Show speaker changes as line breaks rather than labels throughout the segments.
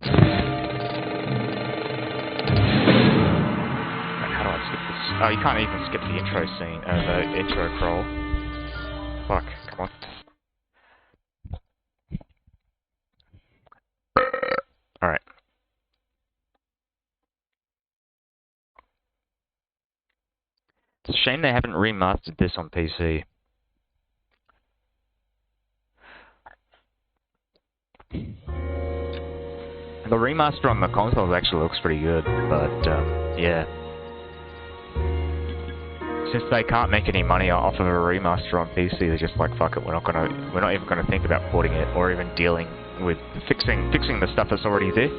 How do I skip this? Oh, you can't even skip the intro scene, the intro crawl. Fuck, come on. Alright. It's a shame they haven't remastered this on PC. The remaster on the console actually looks pretty good, but yeah. Since they can't make any money off of a remaster on PC, they're just like, fuck it, we're not even gonna think about porting it or even dealing with fixing the stuff that's already there.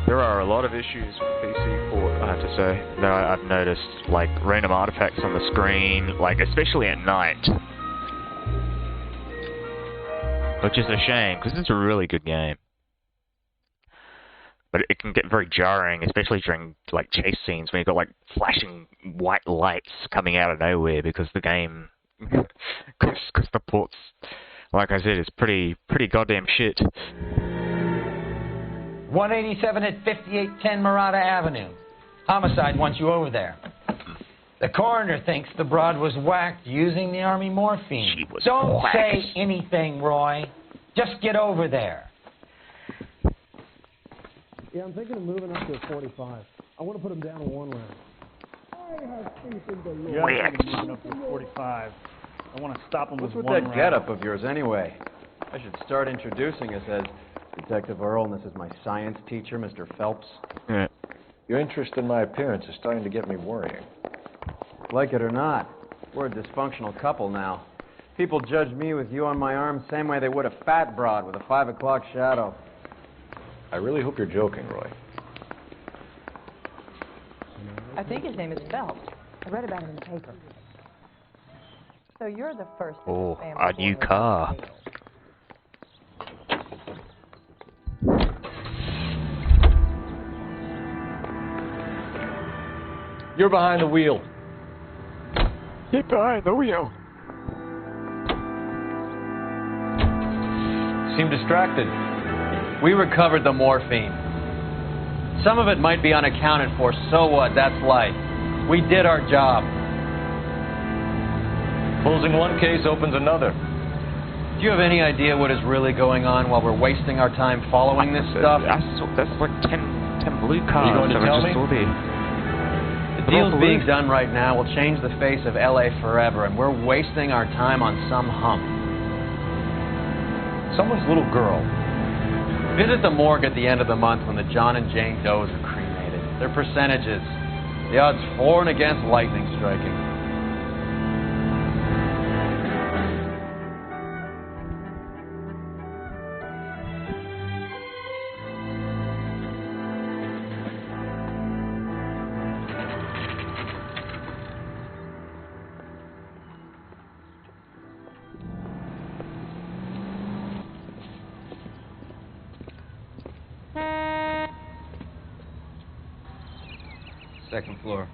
There are a lot of issues with PC port, I have to say, that I've noticed, like random artifacts on the screen, like especially at night. Which is a shame, because it's a really good game. But it can get very jarring, especially during like chase scenes when you've got like flashing white lights coming out of nowhere because the game, because the ports, like I said, is pretty goddamn shit.
187 at 5810 Murata Avenue. Homicide wants you over there. The coroner thinks the broad was whacked using the army morphine.
She was
Don't
whacked.
say anything, Roy. Just get over there.
Yeah, I'm thinking of moving up to a 45. I want to put him down to one round.
Yeah, I'm thinking of moving up to a 45. I want to stop him with one round.
What's with that getup of yours anyway? I should start introducing us as Detective Earl, and this is my science teacher, Mr. Phelps.
Yeah.
Your interest in my appearance is starting to get me worrying.
Like it or not, we're a dysfunctional couple now. People judge me with you on my arm same way they would a fat broad with a 5 o'clock shadow.
I really hope you're joking, Roy.
I think his name is Phelps. I read about him in the paper. So you're the first of
Oh,
the family
a new car.
You're behind the wheel.
Get behind the wheel.
Seem distracted. We recovered the morphine. Some of it might be unaccounted for, so what? That's life. We did our job.
Closing one case opens another.
Do you have any idea what is really going on while we're wasting our time following this stuff?
That's like 10 blue cars.
Are you going to tell me?
The deals being done right now will change the face of LA forever, and we're wasting our time on some hump.
Someone's little girl.
Visit the morgue at the end of the month when the John and Jane Does are cremated. Their percentages. The odds for and against lightning striking.
Second floor,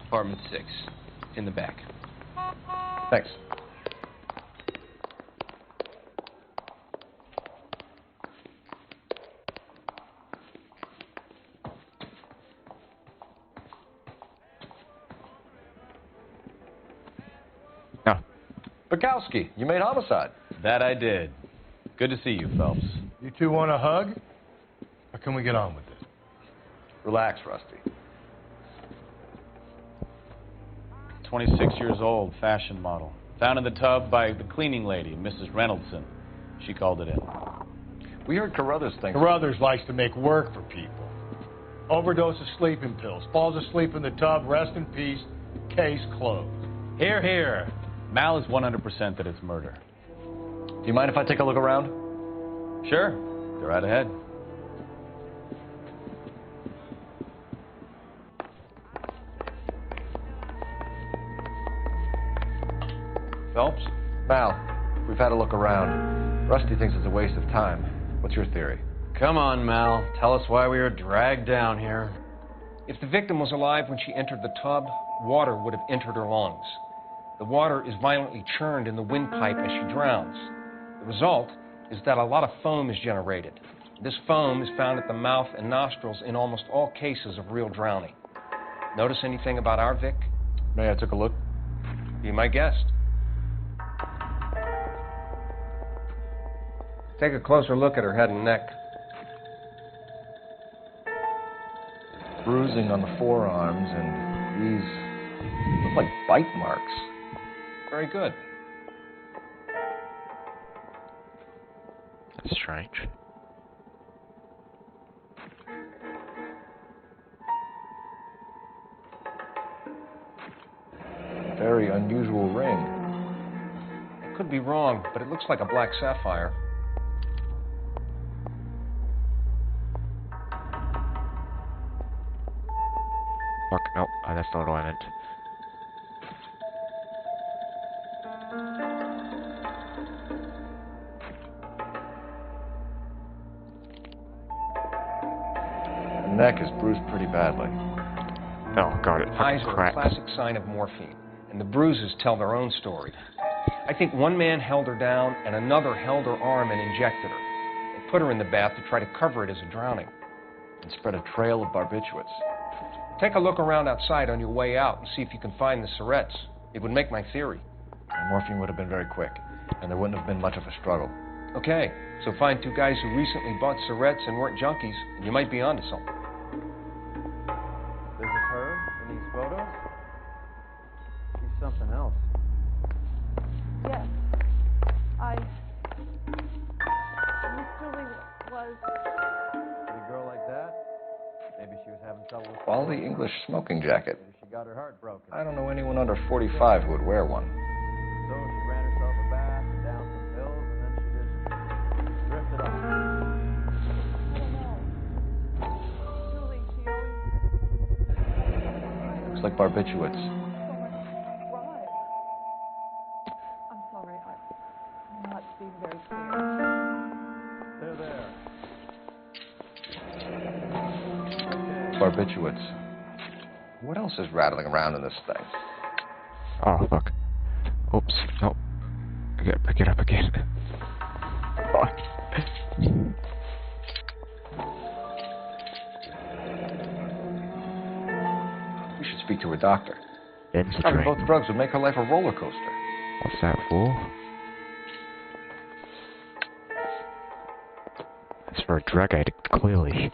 apartment 6, in the back.
Thanks.
No.
Bukowski, you made homicide.
That I did. Good to see you, Phelps.
You two want a hug? Or can we get on with it?
Relax, Rusty.
26 years old, fashion model. Found in the tub by the cleaning lady, Mrs. Reynoldson. She called it in.
We heard Carruthers thinks...
Carruthers likes to make work for people. Overdose of sleeping pills. Falls asleep in the tub. Rest in peace. Case closed.
Here, here. Mal is 100% that it's murder.
Do you mind if I take a look around?
Sure. Go right ahead.
Phelps? Mal, we've had a look around. Rusty thinks it's a waste of time. What's your theory?
Come on, Mal. Tell us why we were dragged down here.
If the victim was alive when she entered the tub, water would have entered her lungs. The water is violently churned in the windpipe as she drowns. The result is that a lot of foam is generated. This foam is found at the mouth and nostrils in almost all cases of real drowning. Notice anything about our Vic?
May I take a look?
Be my guest. Take a closer look at her head and neck.
Bruising on the forearms, and these look like bite marks.
Very good.
That's strange.
Very unusual ring.
I could be wrong, but it looks like a black sapphire.
Fuck, nope, that's not what I meant.
The neck is bruised pretty badly.
Oh god, it
Eyes
fucking
are a
cracked.
classic sign of morphine, and the bruises tell their own story. I think one man held her down and another held her arm and injected her. They put her in the bath to try to cover it as a drowning.
And spread a trail of barbiturates.
Take a look around outside on your way out and see if you can find the syrettes. It would make my theory.
The morphine would have been very quick, and there wouldn't have been much of a struggle.
Okay, so find two guys who recently bought syrettes and weren't junkies, and you might be onto something.
This is her in these photos? She's something else.
Yes. Miss Julie was...
Pretty girl like that? Maybe she was having trouble with...
Quality English smoking jacket.
Maybe she got her heart broken.
I don't know anyone under 45 who would wear one.
So she ran herself a bath and down some pills, and then she just drifted off.
I don't know. Julie, she always...
Looks like barbiturates.
Right. I'm sorry, I'm not being very clear.
There.
Barbiturates. What else is rattling around in this thing?
Oh, fuck. Oops, no. Get up again. Fuck.
We should speak to a doctor.
Ben's
Probably
drink.
both drugs would make her life a roller coaster.
What's that for? It's for a drug addict, clearly.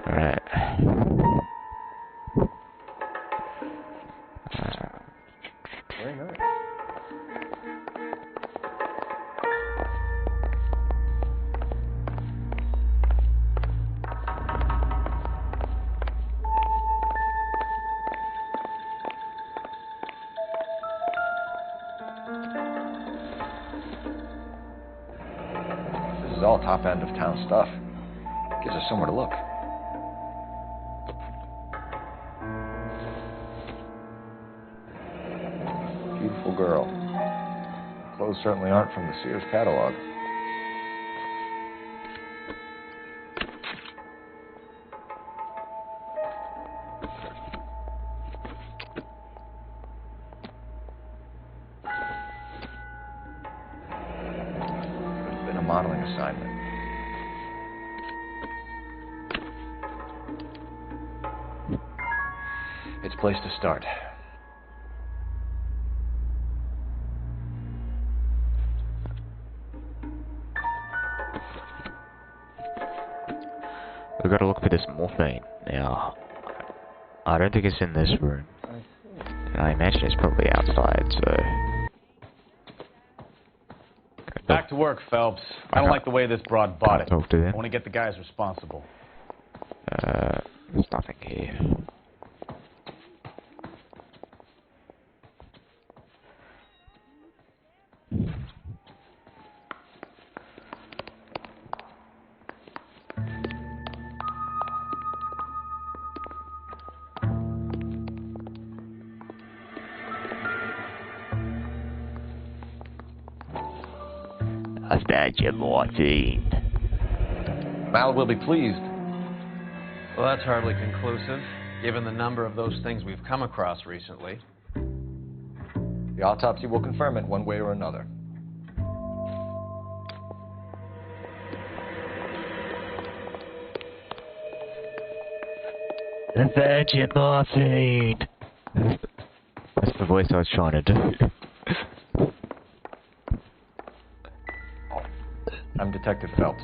Alright.
Very nice. This is all top end of town stuff. Gives us somewhere to look. Beautiful girl. Clothes certainly aren't from the Sears catalog. Could have been a modeling assignment. It's a place to start.
We've got to look for this morphine. Now, I don't think it's in this room. I imagine it's probably outside, so...
Back to work, Phelps. I don't like the way this broad bought it.
Talk to them.
I want to get the guys responsible.
There's nothing here. I found your morphine.
Mal will be pleased.
Well, that's hardly conclusive, given the number of those things we've come across recently.
The autopsy will confirm it one way or another.
Virgin morphine! That's the voice I was trying to do.
I'm Detective Phelps.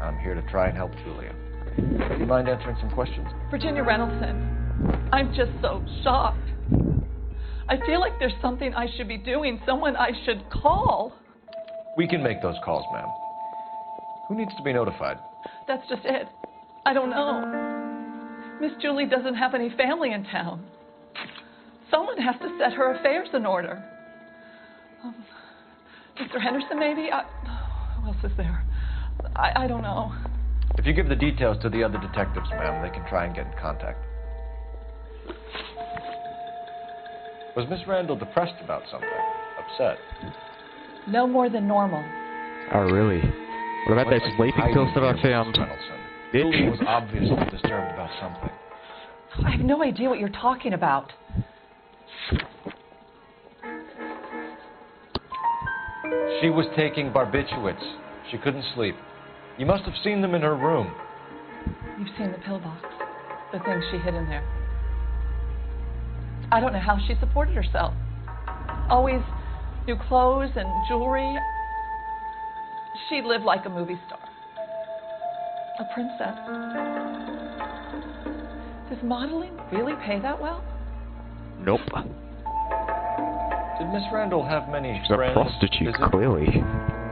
I'm here to try and help Julia. Do you mind answering some questions?
Virginia Reynoldson, I'm just so shocked. I feel like there's something I should be doing, someone I should call.
We can make those calls, ma'am. Who needs to be notified?
That's just it. I don't know. Miss Julie doesn't have any family in town. Someone has to set her affairs in order. Mr. Henderson, maybe? Who else is there? I don't know.
If you give the details to the other detectives, ma'am, they can try and get in contact. Was Miss Randall depressed about something? Upset?
No more than normal.
Oh, really? What about those sleeping pills that I found?
Julie was obviously disturbed about something.
I have no idea what you're talking about.
She was taking barbiturates. She couldn't sleep. You must have seen them in her room.
You've seen the pillbox, the things she hid in there. I don't know how she supported herself. Always new clothes and jewelry. She lived like a movie star. A princess. Does modeling really pay that well?
Nope.
Did Miss Randall have many
She's
friends?
a prostitute, clearly.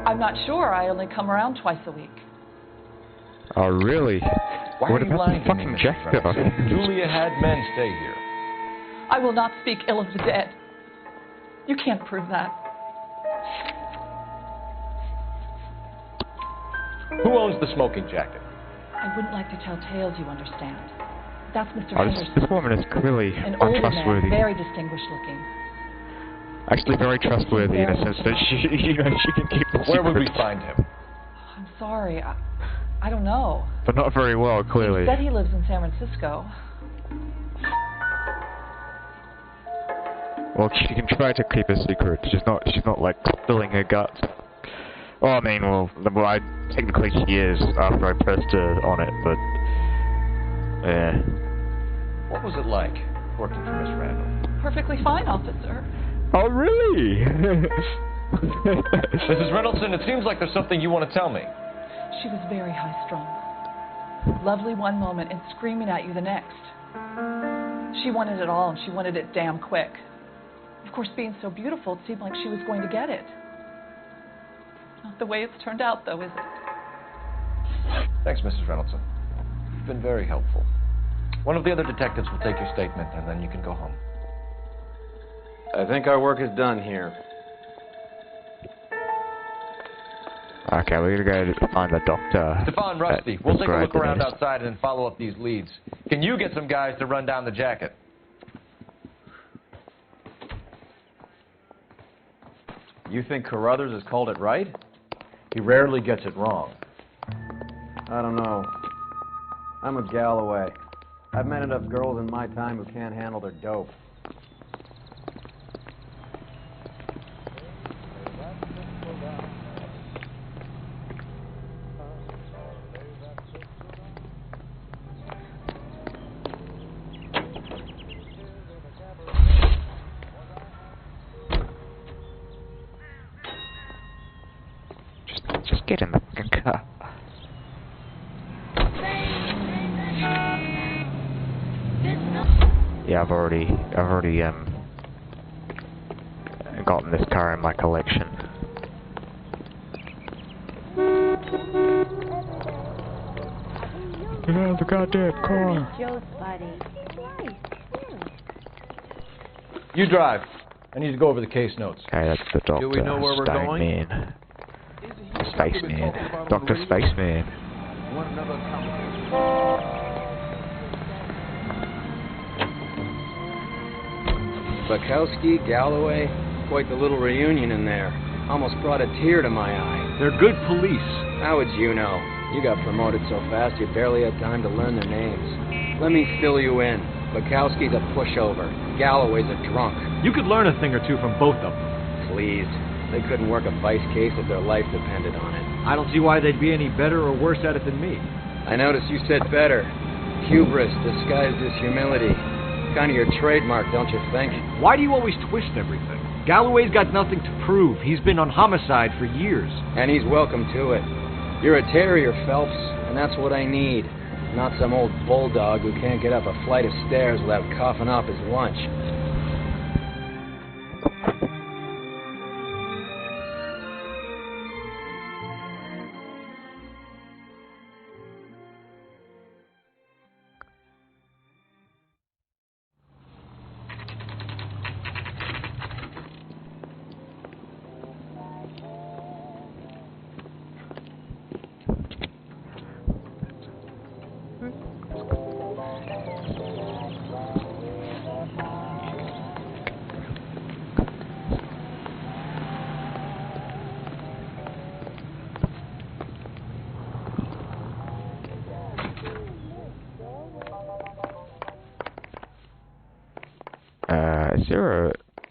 I'm not sure. I only come around twice a week.
Oh, really?
Why
What
are you
about
lying
the
to me,
fucking
Mrs.
jacket?
Reynolds? Julia had men stay here.
I will not speak ill of the dead. You can't prove that.
Who owns the smoking jacket?
I wouldn't like to tell tales, you understand. That's Mr.
Oh,
Henderson.
this woman is clearly
An older
untrustworthy.
man, very distinguished looking.
Actually, very trustworthy in a sense that she can keep the
Where would we
secret.
find him?
I'm sorry. I don't know.
But not very well, clearly.
He said he lives in San Francisco.
Well, she can try to keep a secret. She's not like spilling her guts. Well, I mean, technically she is after I pressed her on it, but yeah.
What was it like working for Miss Randall?
Perfectly fine, officer.
Oh, really?
Mrs. Reynoldson, it seems like there's something you want to tell me.
She was very high-strung. Lovely one moment and screaming at you the next. She wanted it all, and she wanted it damn quick. Of course, being so beautiful, it seemed like she was going to get it. Not the way it's turned out, though, is it?
Thanks, Mrs. Reynoldson. You've been very helpful. One of the other detectives will take your statement, and then you can go home.
I think our work is done here.
Okay, we're gonna go find the doctor.
Stefan, Rusty, we'll take a look
prescribed
around
this.
outside and then follow up these leads. Can you get some guys to run down the jacket?
You think Carruthers has called it right?
He rarely gets it wrong.
I don't know. I'm with Galloway. I've met enough girls in my time who can't handle their dope.
Just get in the fucking car. Yeah, I've already gotten this car in my collection. Get out of the goddamn car.
Joe's buddy.
You drive. I need to go over the case notes.
Okay, that's the doctor.
Do we know where we're going?
Spaceman. Spaceman. Dr. Spaceman.
Bukowski, Galloway, quite the little reunion in there. Almost brought a tear to my eye.
They're good police.
How would you know? You got promoted so fast you barely had time to learn their names. Let me fill you in. Bukowski's a pushover. Galloway's a drunk.
You could learn a thing or two from both of them.
Please. They couldn't work a vice case if their life depended on it.
I don't see why they'd be any better or worse at it than me.
I noticed you said better. Hubris disguised as humility. Kind of your trademark, don't you think?
Why do you always twist everything? Galloway's got nothing to prove. He's been on homicide for years.
And he's welcome to it. You're a terrier, Phelps, and that's what I need. Not some old bulldog who can't get up a flight of stairs without coughing up his lunch.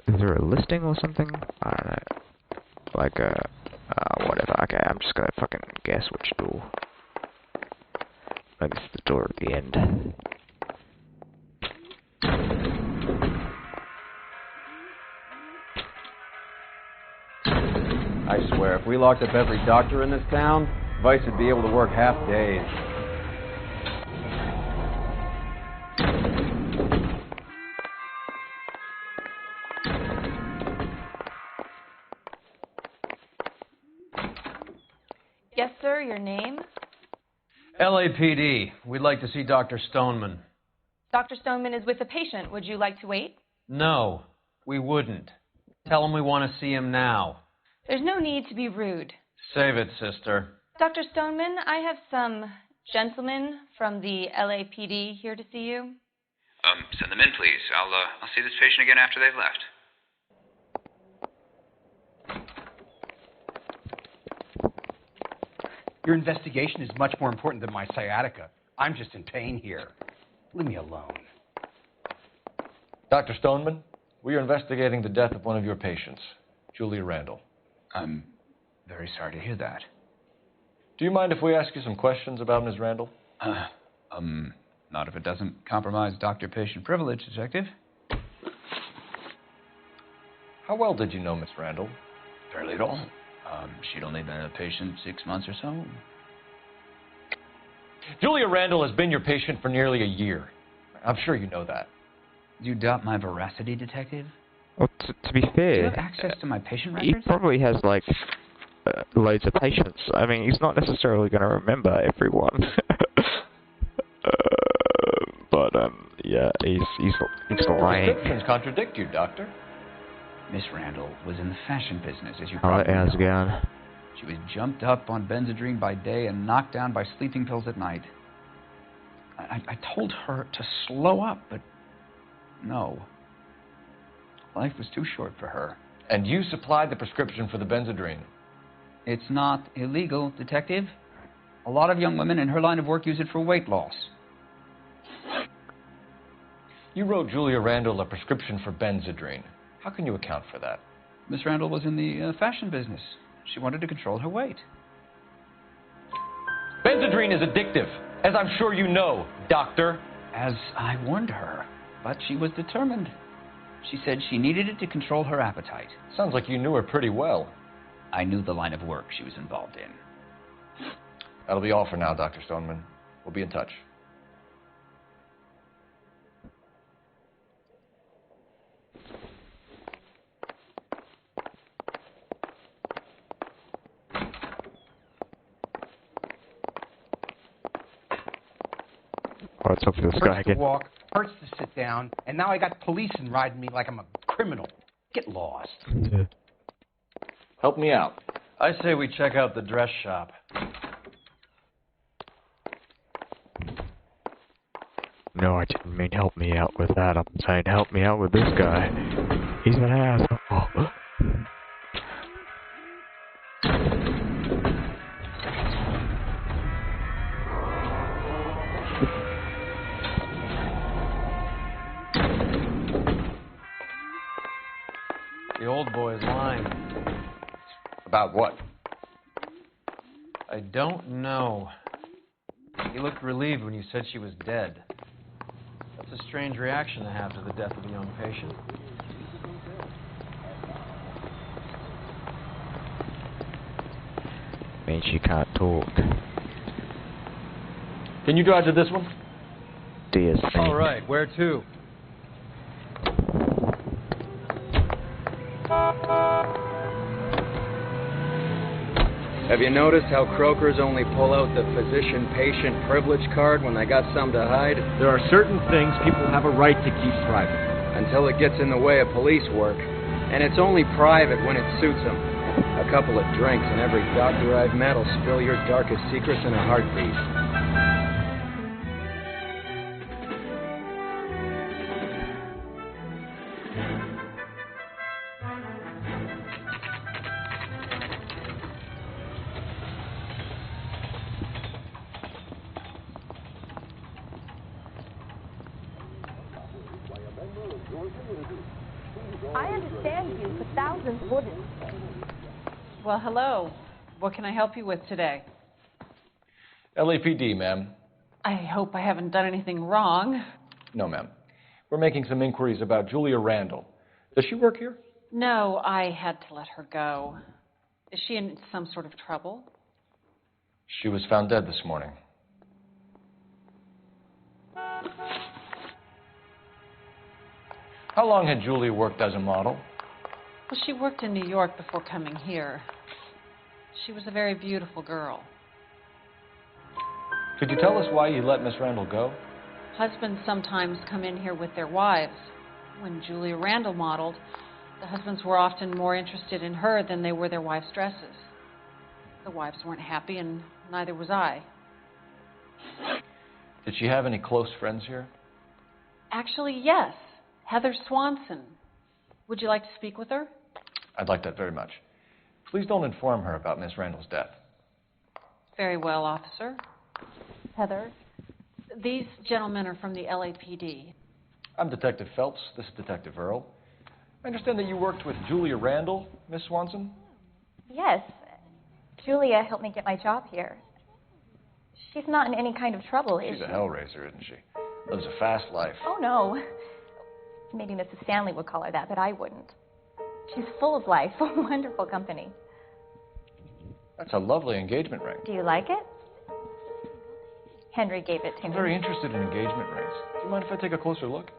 Is there a listing or something? I don't know. Like whatever. Okay, I'm just gonna fucking guess which door. Maybe it's the door at the end.
I swear, if we locked up every doctor in this town, Vice would be able to work half days.
Yes, sir, your name?
LAPD. We'd like to see Dr. Stoneman.
Dr. Stoneman is with a patient. Would you like to wait?
No, we wouldn't. Tell him we want to see him now.
There's no need to be rude.
Save it, sister.
Dr. Stoneman, I have some gentlemen from the LAPD here to see you.
Send them in, please. I'll see this patient again after they've left.
Your investigation is much more important than my sciatica. I'm just in pain here. Leave me alone.
Dr. Stoneman, we are investigating the death of one of your patients, Julia Randall.
I'm very sorry to hear that.
Do you mind if we ask you some questions about Ms. Randall?
Not if it doesn't compromise doctor-patient privilege, Detective.
How well did you know Miss Randall?
Barely at all. She'd only been a patient 6 months or so.
Julia Randall has been your patient for nearly a year. I'm sure you know that.
Do you doubt my veracity, Detective?
Well, to be fair,
Do you have access to my patient
he
records?
probably has, like, loads of patients. I mean, he's not necessarily going to remember everyone. But, yeah, he's lying.
Descriptions contradict you, Doctor.
Miss Randall was in the fashion business, as you
Alright,
probably
how's it
know.
going?
She was jumped up on Benzedrine by day and knocked down by sleeping pills at night. I told her to slow up, but no. Life was too short for her.
And you supplied the prescription for the Benzedrine.
It's not illegal, Detective. A lot of young women in her line of work use it for weight loss.
You wrote Julia Randall a prescription for Benzedrine. How can you account for that?
Miss Randall was in the fashion business. She wanted to control her weight.
Benzedrine is addictive, as I'm sure you know, Doctor.
As I warned her, but she was determined. She said she needed it to control her appetite.
Sounds like you knew her pretty well.
I knew the line of work she was involved in.
That'll be all for now, Dr. Stoneman. We'll be in touch.
Let's hope for this guy
Hurts to
again.
walk, hurts to sit down, and now I got policemen riding me like I'm a criminal. Get lost.
Help me out.
I say we check out the dress shop.
No, I didn't mean help me out with that. I'm saying help me out with this guy. He's an asshole.
The old boy's lying.
About what?
I don't know. He looked relieved when you said she was dead.
a strange reaction to have to the death of a young patient.
Means she can't talk.
Can you drive to this one?
Dear
All
saint.
right, where to?
Have you noticed how croakers only pull out the physician-patient privilege card when they got something to hide?
There are certain things people have a right to keep private.
Until it gets in the way of police work. And it's only private when it suits them. A couple of drinks and every doctor I've met will spill your darkest secrets in a heartbeat.
I understand you, but thousands wouldn't.
Well, hello. What can I help you with today?
LAPD, ma'am.
I hope I haven't done anything wrong.
No, ma'am. We're making some inquiries about Julia Randall. Does she work here?
No, I had to let her go. Is she in some sort of trouble?
She was found dead this morning. How long had Julia worked as a model?
Well, she worked in New York before coming here. She was a very beautiful girl.
Could you tell us why you let Miss Randall go?
Husbands sometimes come in here with their wives. When Julia Randall modeled, the husbands were often more interested in her than they were their wives' dresses. The wives weren't happy, and neither was I.
Did she have any close friends here?
Actually, yes. Heather Swanson. Would you like to speak with her?
I'd like that very much. Please don't inform her about Miss Randall's death.
Very well, officer.
Heather?
These gentlemen are from the LAPD.
I'm Detective Phelps. This is Detective Earl. I understand that you worked with Julia Randall, Miss Swanson?
Yes. Julia helped me get my job here. She's not in any kind of trouble, is
She's
she?
a hellraiser, isn't she? Lives a fast life.
Oh, no. Maybe Mrs. Stanley would call her that, but I wouldn't. She's full of life, wonderful company.
That's a lovely engagement ring.
Do you like it? Henry gave it to
I'm
me.
very interested in engagement rings. Do you mind if I take a closer look?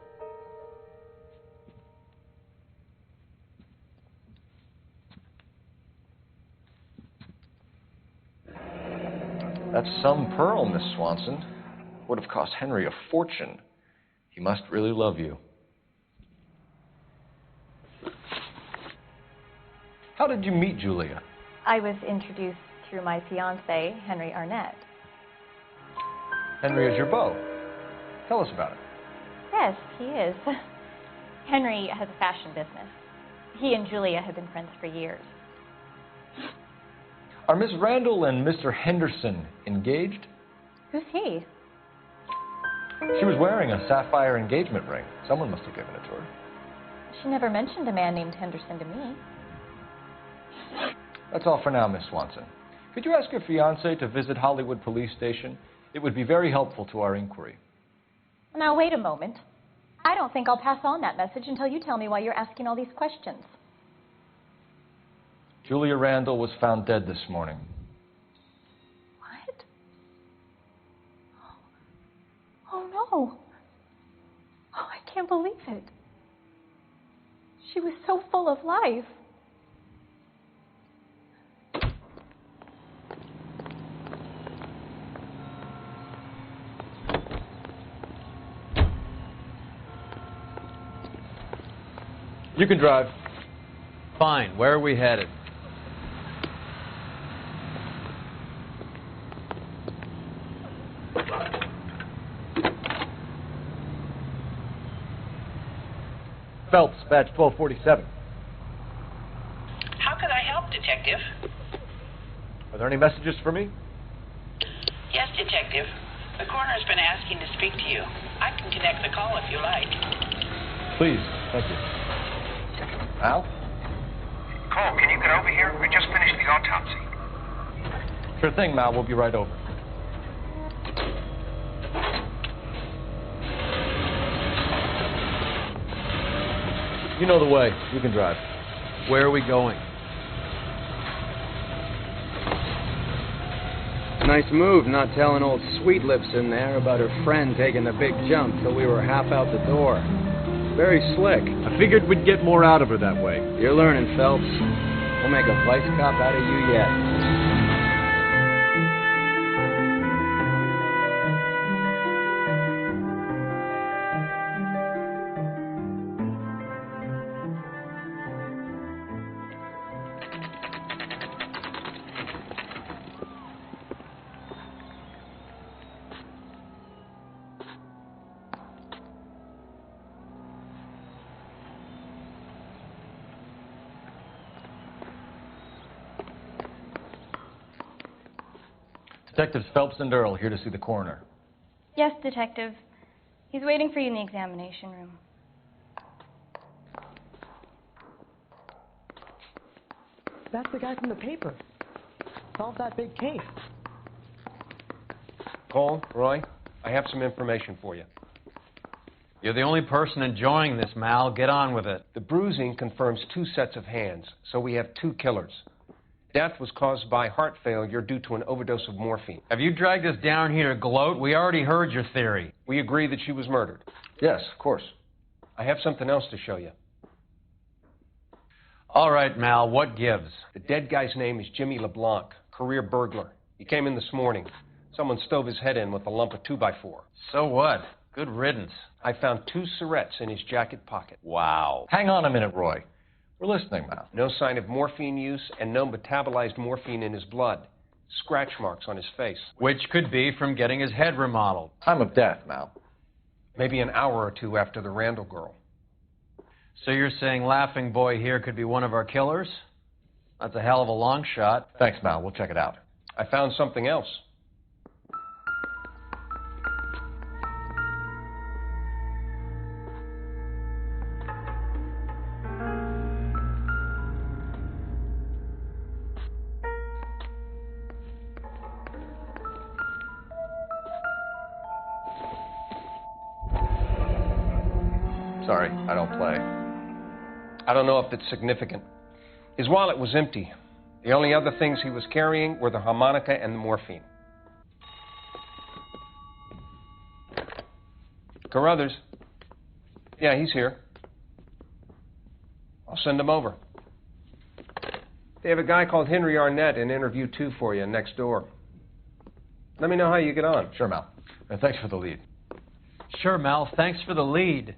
That's some pearl, Miss Swanson. Would have cost Henry a fortune. He must really love you. How did you meet Julia?
I was introduced through my fiancé, Henry Arnett.
Henry is your beau. Tell us about it.
Yes, he is. Henry has a fashion business. He and Julia have been friends for years.
Are Miss Randall and Mr. Henderson engaged?
Who's he?
She was wearing a sapphire engagement ring. Someone must have given it to her.
She never mentioned a man named Henderson to me.
That's all for now, Miss Swanson. Could you ask your fiancé to visit Hollywood Police Station? It would be very helpful to our inquiry.
Now, wait a moment. I don't think I'll pass on that message until you tell me why you're asking all these questions.
Julia Randall was found dead this morning.
What? Oh, no. Oh, I can't believe it. She was so full of life.
You can drive.
Fine. Where are we headed?
Phelps, badge 1247.
How can I help, Detective?
Are there any messages for me?
Yes, Detective. The coroner's been asking to speak to you. I can connect the call if you like.
Please. Thank you. Al?
Cole, can you get over here? We just finished the autopsy.
Sure thing, Mal. We'll be right over. You know the way. You can drive.
Where are we going?
Nice move not telling old Sweet Lips in there about her friend taking the big jump till we were half out the door. Very slick.
I figured we'd get more out of her that way.
You're learning, Phelps. We'll make a vice cop out of you yet.
Detectives Phelps and Earl here to see the coroner.
Yes, Detective. He's waiting for you in the examination room.
That's the guy from the paper. Solved that big case.
Cole, Roy, I have some information for you.
You're the only person enjoying this, Mal. Get on with it.
The bruising confirms 2 sets of hands, so we have 2 killers. Death was caused by heart failure due to an overdose of morphine.
Have you dragged us down here to gloat? We already heard your theory.
We agree that she was murdered.
Yes, of course.
I have something else to show you.
All right, Mal, what gives?
The dead guy's name is Jimmy LeBlanc, career burglar. He came in this morning. Someone stove his head in with a lump of 2x4.
So what? Good riddance.
I found 2 cigarettes in his jacket pocket.
Wow.
Hang on a minute, Roy. We're listening, Mal.
No sign of morphine use and no metabolized morphine in his blood. Scratch marks on his face.
Which could be from getting his head remodeled.
Time of death, Mal.
Maybe an hour or 2 after the Randall girl.
So you're saying Laughing Boy here could be one of our killers? That's a hell of a long shot.
Thanks, Mal. We'll check it out.
I found something else.
Sorry, I don't play.
I don't know if it's significant. His wallet was empty. The only other things he was carrying were the harmonica and the morphine. Carruthers. Yeah, he's here. I'll send him over. They have a guy called Henry Arnett in interview 2 for you next door. Let me know how you get on.
Sure, Mal. And thanks for the lead.
Sure, Mal. Thanks for the lead.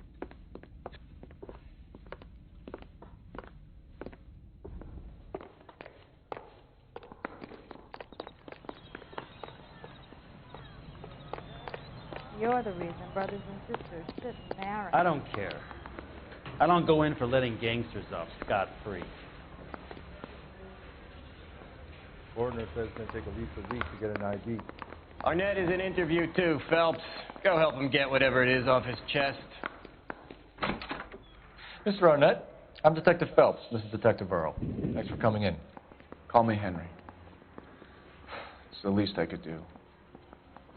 You're the reason brothers and sisters shouldn't marry.
I don't care. I don't go in for letting gangsters off scot-free.
Coroner says it's going to take at least a week to get an ID.
Arnett is in interview too, Phelps. Go help him get whatever it is off his chest.
Mr. Arnett, I'm Detective Phelps. This is Detective Earl. Thanks for coming in.
Call me Henry. It's the least I could do.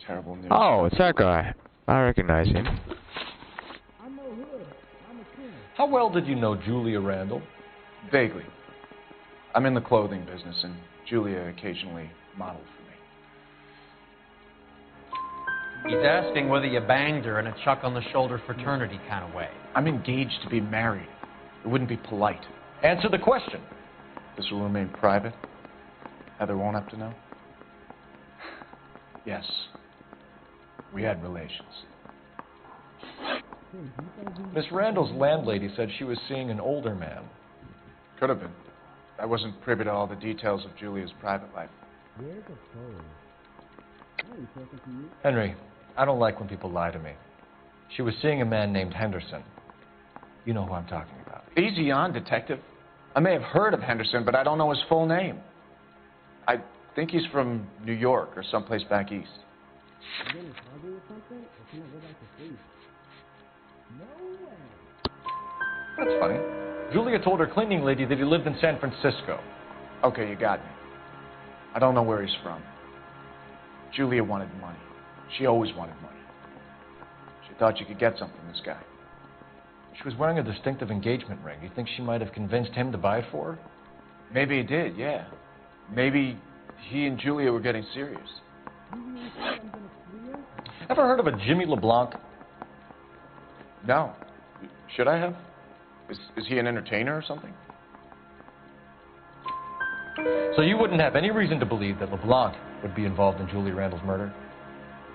Terrible news.
Oh, it's that guy. I recognize him.
I'm no hood. I'm a king.
How well did you know Julia Randall?
Vaguely. I'm in the clothing business, and Julia occasionally modeled for me.
He's asking whether you banged her in a chuck-on-the-shoulder fraternity kind of way.
I'm engaged to be married. It wouldn't be polite.
Answer the question.
This will remain private. Heather won't have to know. Yes. We had relations.
Miss Randall's landlady said she was seeing an older man.
Could have been. I wasn't privy to all the details of Julia's private life.
Where's the phone? Are you talking to you?
Henry, I don't like when people lie to me. She was seeing a man named Henderson. You know who I'm talking about.
Easy on, Detective. I may have heard of Henderson, but I don't know his full name. I think he's from New York or someplace back east.
You in trouble or something? Or can I go back to sleep? No way.
That's funny. Julia told her cleaning lady that he lived in San Francisco.
Okay, you got me. I don't know where he's from. Julia wanted money. She always wanted money. She thought she could get some from this guy.
She was wearing a distinctive engagement ring. You think she might have convinced him to buy it for her?
Maybe he did, yeah. Maybe he and Julia were getting serious.
Ever heard of a Jimmy LeBlanc?
No. Should I have? Is he an entertainer or something?
So you wouldn't have any reason to believe that LeBlanc would be involved in Julie Randall's murder?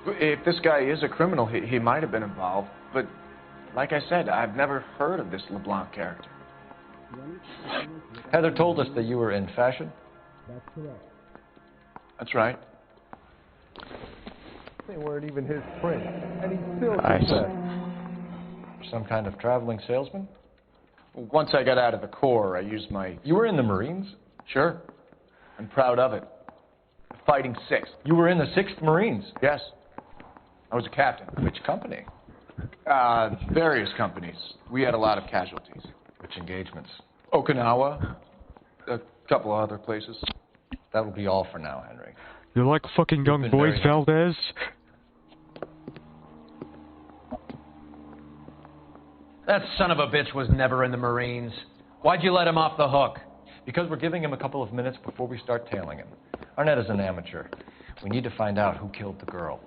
If this guy is a criminal, he might have been involved. But like I said, I've never heard of this LeBlanc character.
Heather told us that you were in fashion.
That's correct.
That's right.
They weren't even his print, and he still
Nice.
did that.
Some kind of traveling salesman?
Once I got out of the Corps, I used my...
You were in the Marines?
Sure. I'm proud of it. Fighting 6th.
You were in the 6th Marines?
Yes. I was a captain.
Which company?
Various companies. We had a lot of casualties.
Which engagements?
Okinawa. A couple of other places.
That will be all for now, Henry.
You like fucking young boys, Valdez?
That son of a bitch was never in the Marines. Why'd you let him off the hook?
Because we're giving him a couple of minutes before we start tailing him. Arnett is an amateur. We need to find out who killed the girl.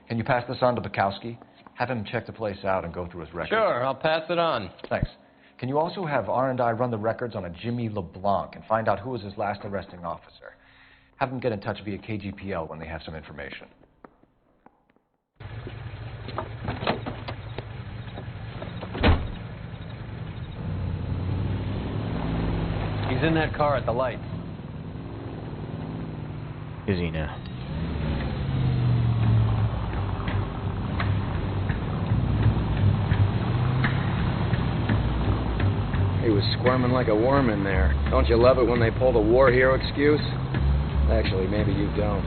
Can you pass this on to Bukowski? Have him check the place out and go through his records.
Sure, I'll pass it on.
Thanks. Can you also have R&I run the records on a Jimmy LeBlanc and find out who was his last arresting officer? Have them get in touch via KGPL when they have some information.
He's in that car at the lights.
Is he now?
He was squirming like a worm in there. Don't you love it when they pull the war hero excuse? Actually, maybe you don't.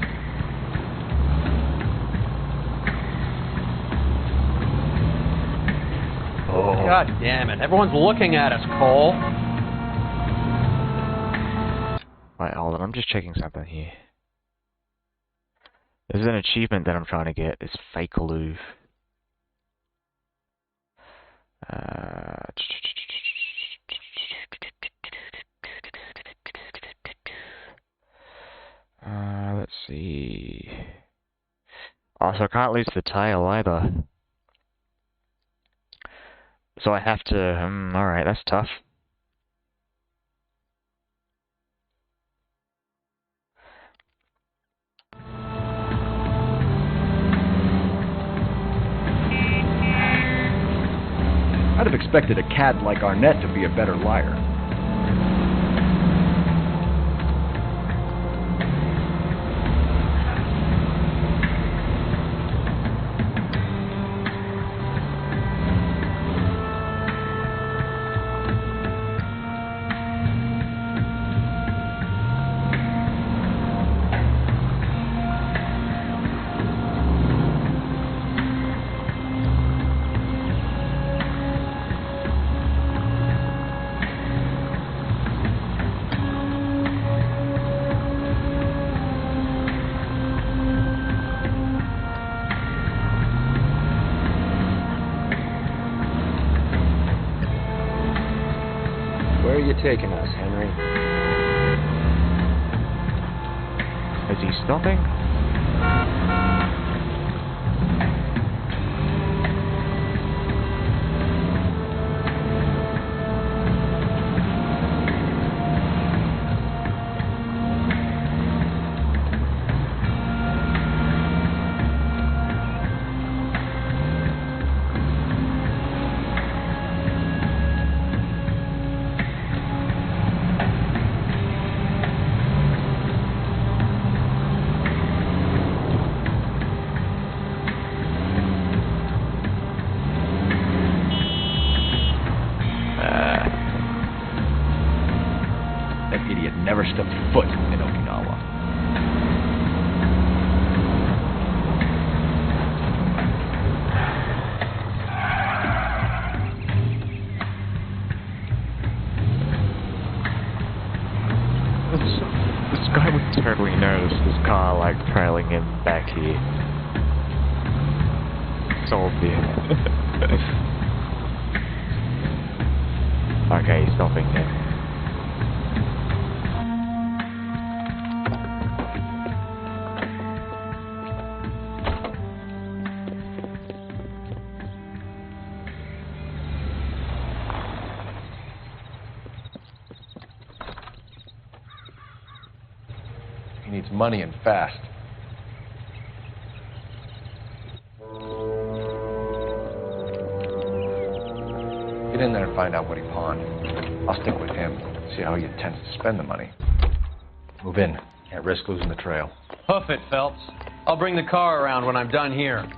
Oh. God damn it. Everyone's looking at us, Cole.
Right, hold on. I'm just checking something here. There's an achievement that I'm trying to get. It's fake aloof. Let's see. Oh, so I can't lose the tail either. So I have to... alright, that's tough.
I'd have expected a cad like Arnett to be a better liar.
Where are you taking us, Henry?
Is he stopping?
That idiot never stepped foot in Okinawa.
This guy would totally notice this car, like, trailing him back here. So obvious. Okay, he's stopping there.
He needs money and fast. Get in there and find out what he pawned. I'll stick with him, see how he intends to spend the money. Move in. Can't risk losing the trail.
Hoof it, Phelps. I'll bring the car around when I'm done here.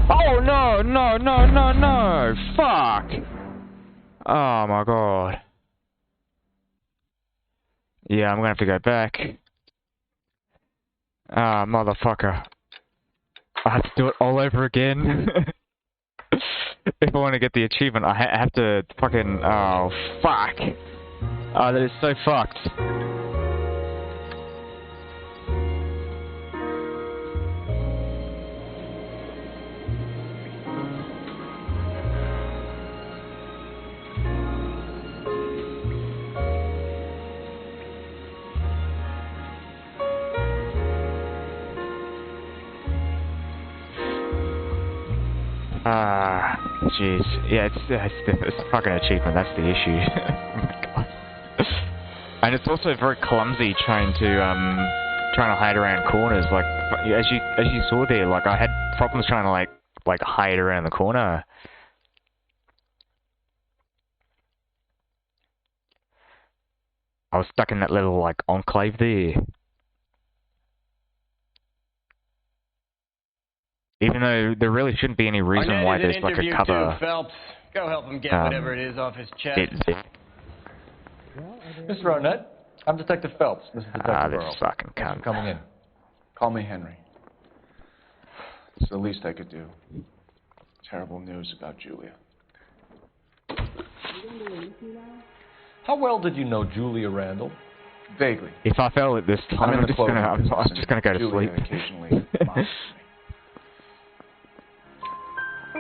Oh no, no, no, no, no! Fuck! Oh my god. Yeah, I'm gonna have to go back. Ah, motherfucker. I have to do it all over again. If I want to get the achievement, I have to fucking... Oh, fuck! Oh, that is so fucked. Ah, jeez. Yeah, it's a fucking achievement, that's the issue. Oh my god. And it's also very clumsy trying to hide around corners. Like, as you saw there, like, I had problems trying to, like hide around the corner. I was stuck in that little, like, enclave there. Even though there really shouldn't be any reason why there's like a cover.
Too, Phelps. Go help him get whatever it is off his chest.
Mr. Arnett, I'm Detective Phelps. This is Detective
this
Earl.
fucking
Thanks
cunt.
for coming in.
Call me Henry. It's the least I could do. Terrible news about Julia.
How well did you know Julia Randall?
Vaguely.
If I fail at this time, I'm just gonna go to
Julia
sleep.
occasionally monitors me.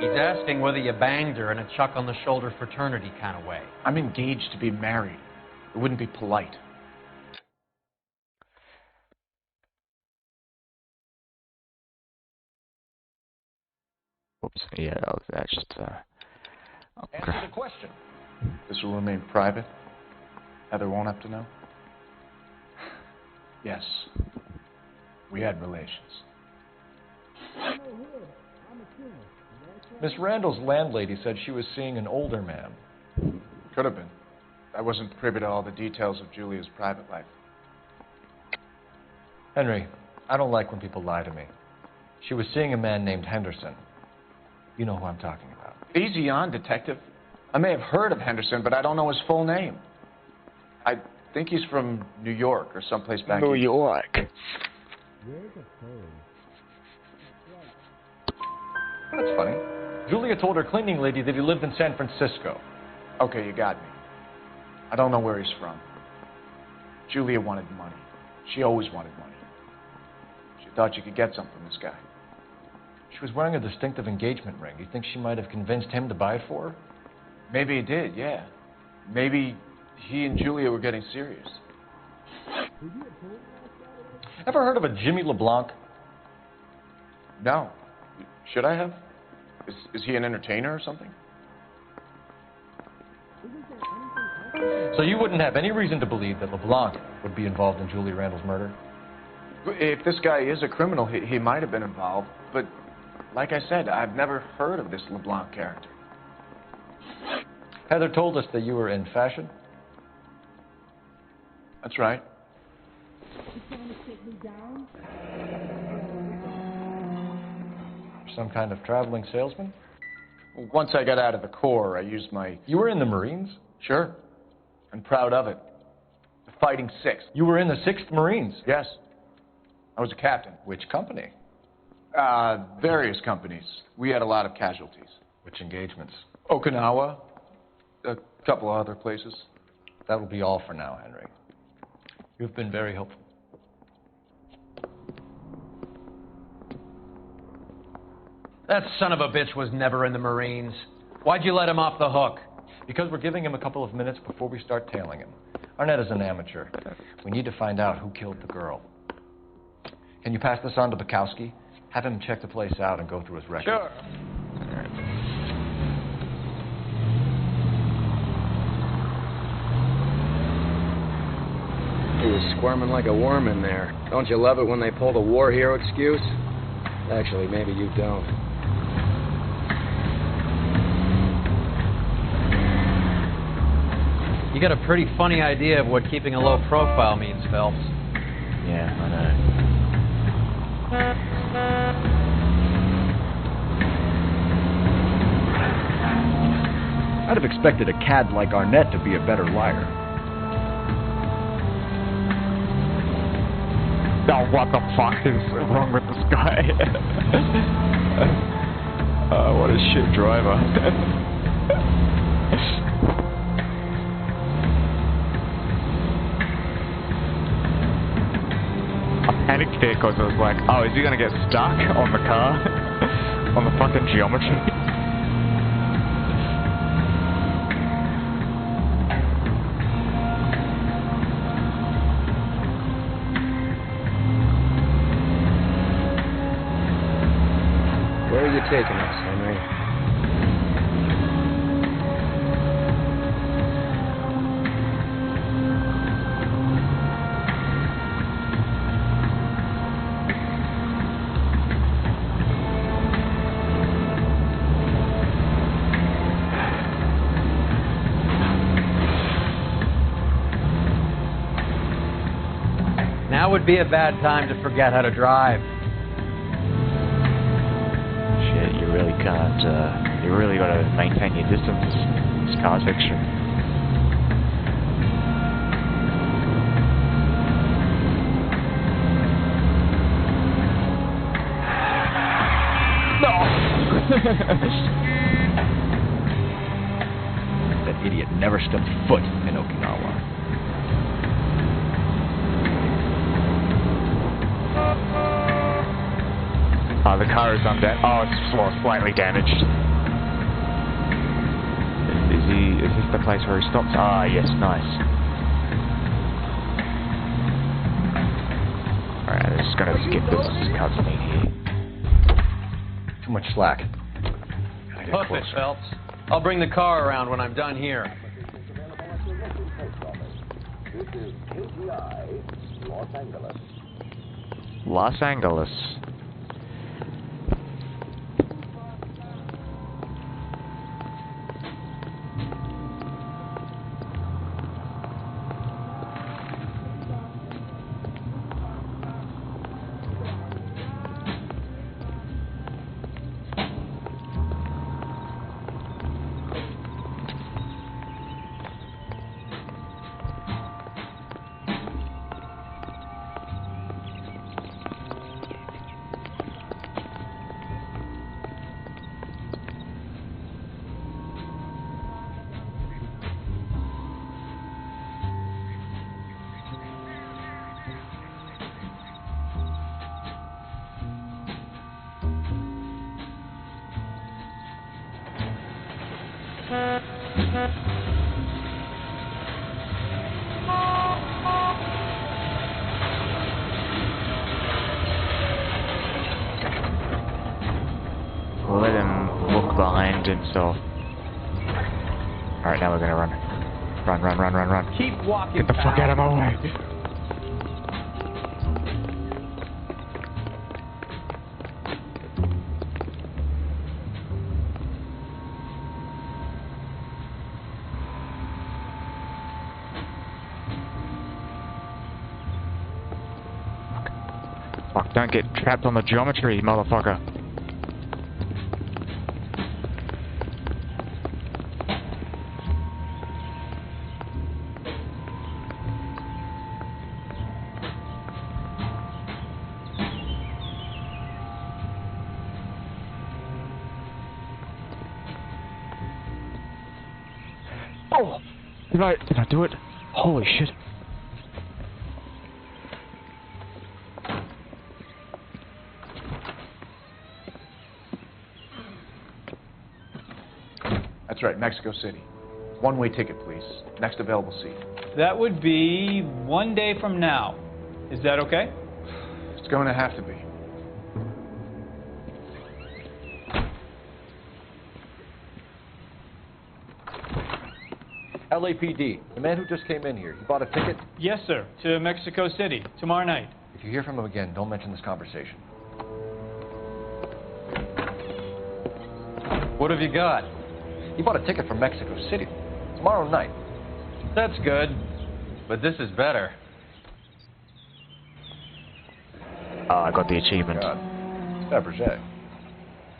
He's asking whether you banged her in a chuck on the shoulder fraternity kind of way.
I'm engaged to be married. It wouldn't be polite.
Oops. Yeah, that's just.
Answer the question.
This will remain private. Heather won't have to know. Yes. We had relations.
Miss Randall's landlady said she was seeing an older man.
Could have been. I wasn't privy to all the details of Julia's private life.
Henry, I don't like when people lie to me. She was seeing a man named Henderson. You know who I'm talking about.
Easy on, Detective. I may have heard of Henderson, but I don't know his full name. I think he's from New York or someplace back
New
east.
York.
That's funny. Julia told her cleaning lady that he lived in San Francisco.
Okay, you got me. I don't know where he's from. Julia wanted money. She always wanted money. She thought she could get some from this guy.
She was wearing a distinctive engagement ring. You think she might have convinced him to buy it for her?
Maybe he did, yeah. Maybe he and Julia were getting serious.
Ever heard of a Jimmy LeBlanc?
No. Should I have? Is he an entertainer or something?
So you wouldn't have any reason to believe that LeBlanc would be involved in Julia Randall's murder?
If this guy is a criminal, he might have been involved. But like I said, I've never heard of this LeBlanc character.
Heather told us that you were in fashion.
That's right.
Some kind of traveling salesman?
Once I got out of the Corps, I used my...
You were in the Marines?
Sure. And proud of it. The Fighting Sixth.
You were in the 6th Marines?
Yes. I was a captain.
Which company?
Various companies. We had a lot of casualties.
Which engagements?
Okinawa. A couple of other places.
That will be all for now, Henry. You've been very helpful.
That son of a bitch was never in the Marines. Why'd you let him off the hook?
Because we're giving him a couple of minutes before we start tailing him. Arnett is an amateur. We need to find out who killed the girl. Can you pass this on to Bukowski? Have him check the place out and go through his record.
Sure.
He was squirming like a worm in there. Don't you love it when they pull the war hero excuse? Actually, maybe you don't.
You got a pretty funny idea of what keeping a low profile means, Phelps.
Yeah, I know.
I'd have expected a cad like Arnett to be a better liar.
Oh, what the fuck is wrong with this guy? Oh, what a shit driver. I panicked there because I was like, oh, is he going to get stuck on the car? On the fucking geometry?
Where are you taking us, Henry?
Now would be a bad time to forget how to drive.
Shit, you really can't, you really got to maintain your distance. This car's fiction.
That idiot never stepped foot in Okinawa.
Oh, the car is it's slightly damaged. Is this the place where he stops? Ah, yes, nice. Alright, I'm just gonna skip this cutscene here.
Too much slack.
Hoof it, Phelps. I'll bring the car around when I'm done here.
This is KGI, Los Angeles.
Los Angeles. Let him look behind himself. Alright, now we're gonna run. Run, run, run, run, run.
Keep walking.
Get the fuck out of my way. Fuck, don't get trapped on the geometry, motherfucker. Oh! Did I do it? Holy shit.
That's right, Mexico City. One-way ticket, please. Next available seat.
That would be 1 day from now. Is that okay?
It's going to have to be.
LAPD, the man who just came in here, he bought a ticket?
Yes, sir. To Mexico City, tomorrow night.
If you hear from him again, don't mention this conversation.
What have you got?
He bought a ticket from Mexico City tomorrow night.
That's good, but this is better.
Oh, I got the achievement.
Fabergé.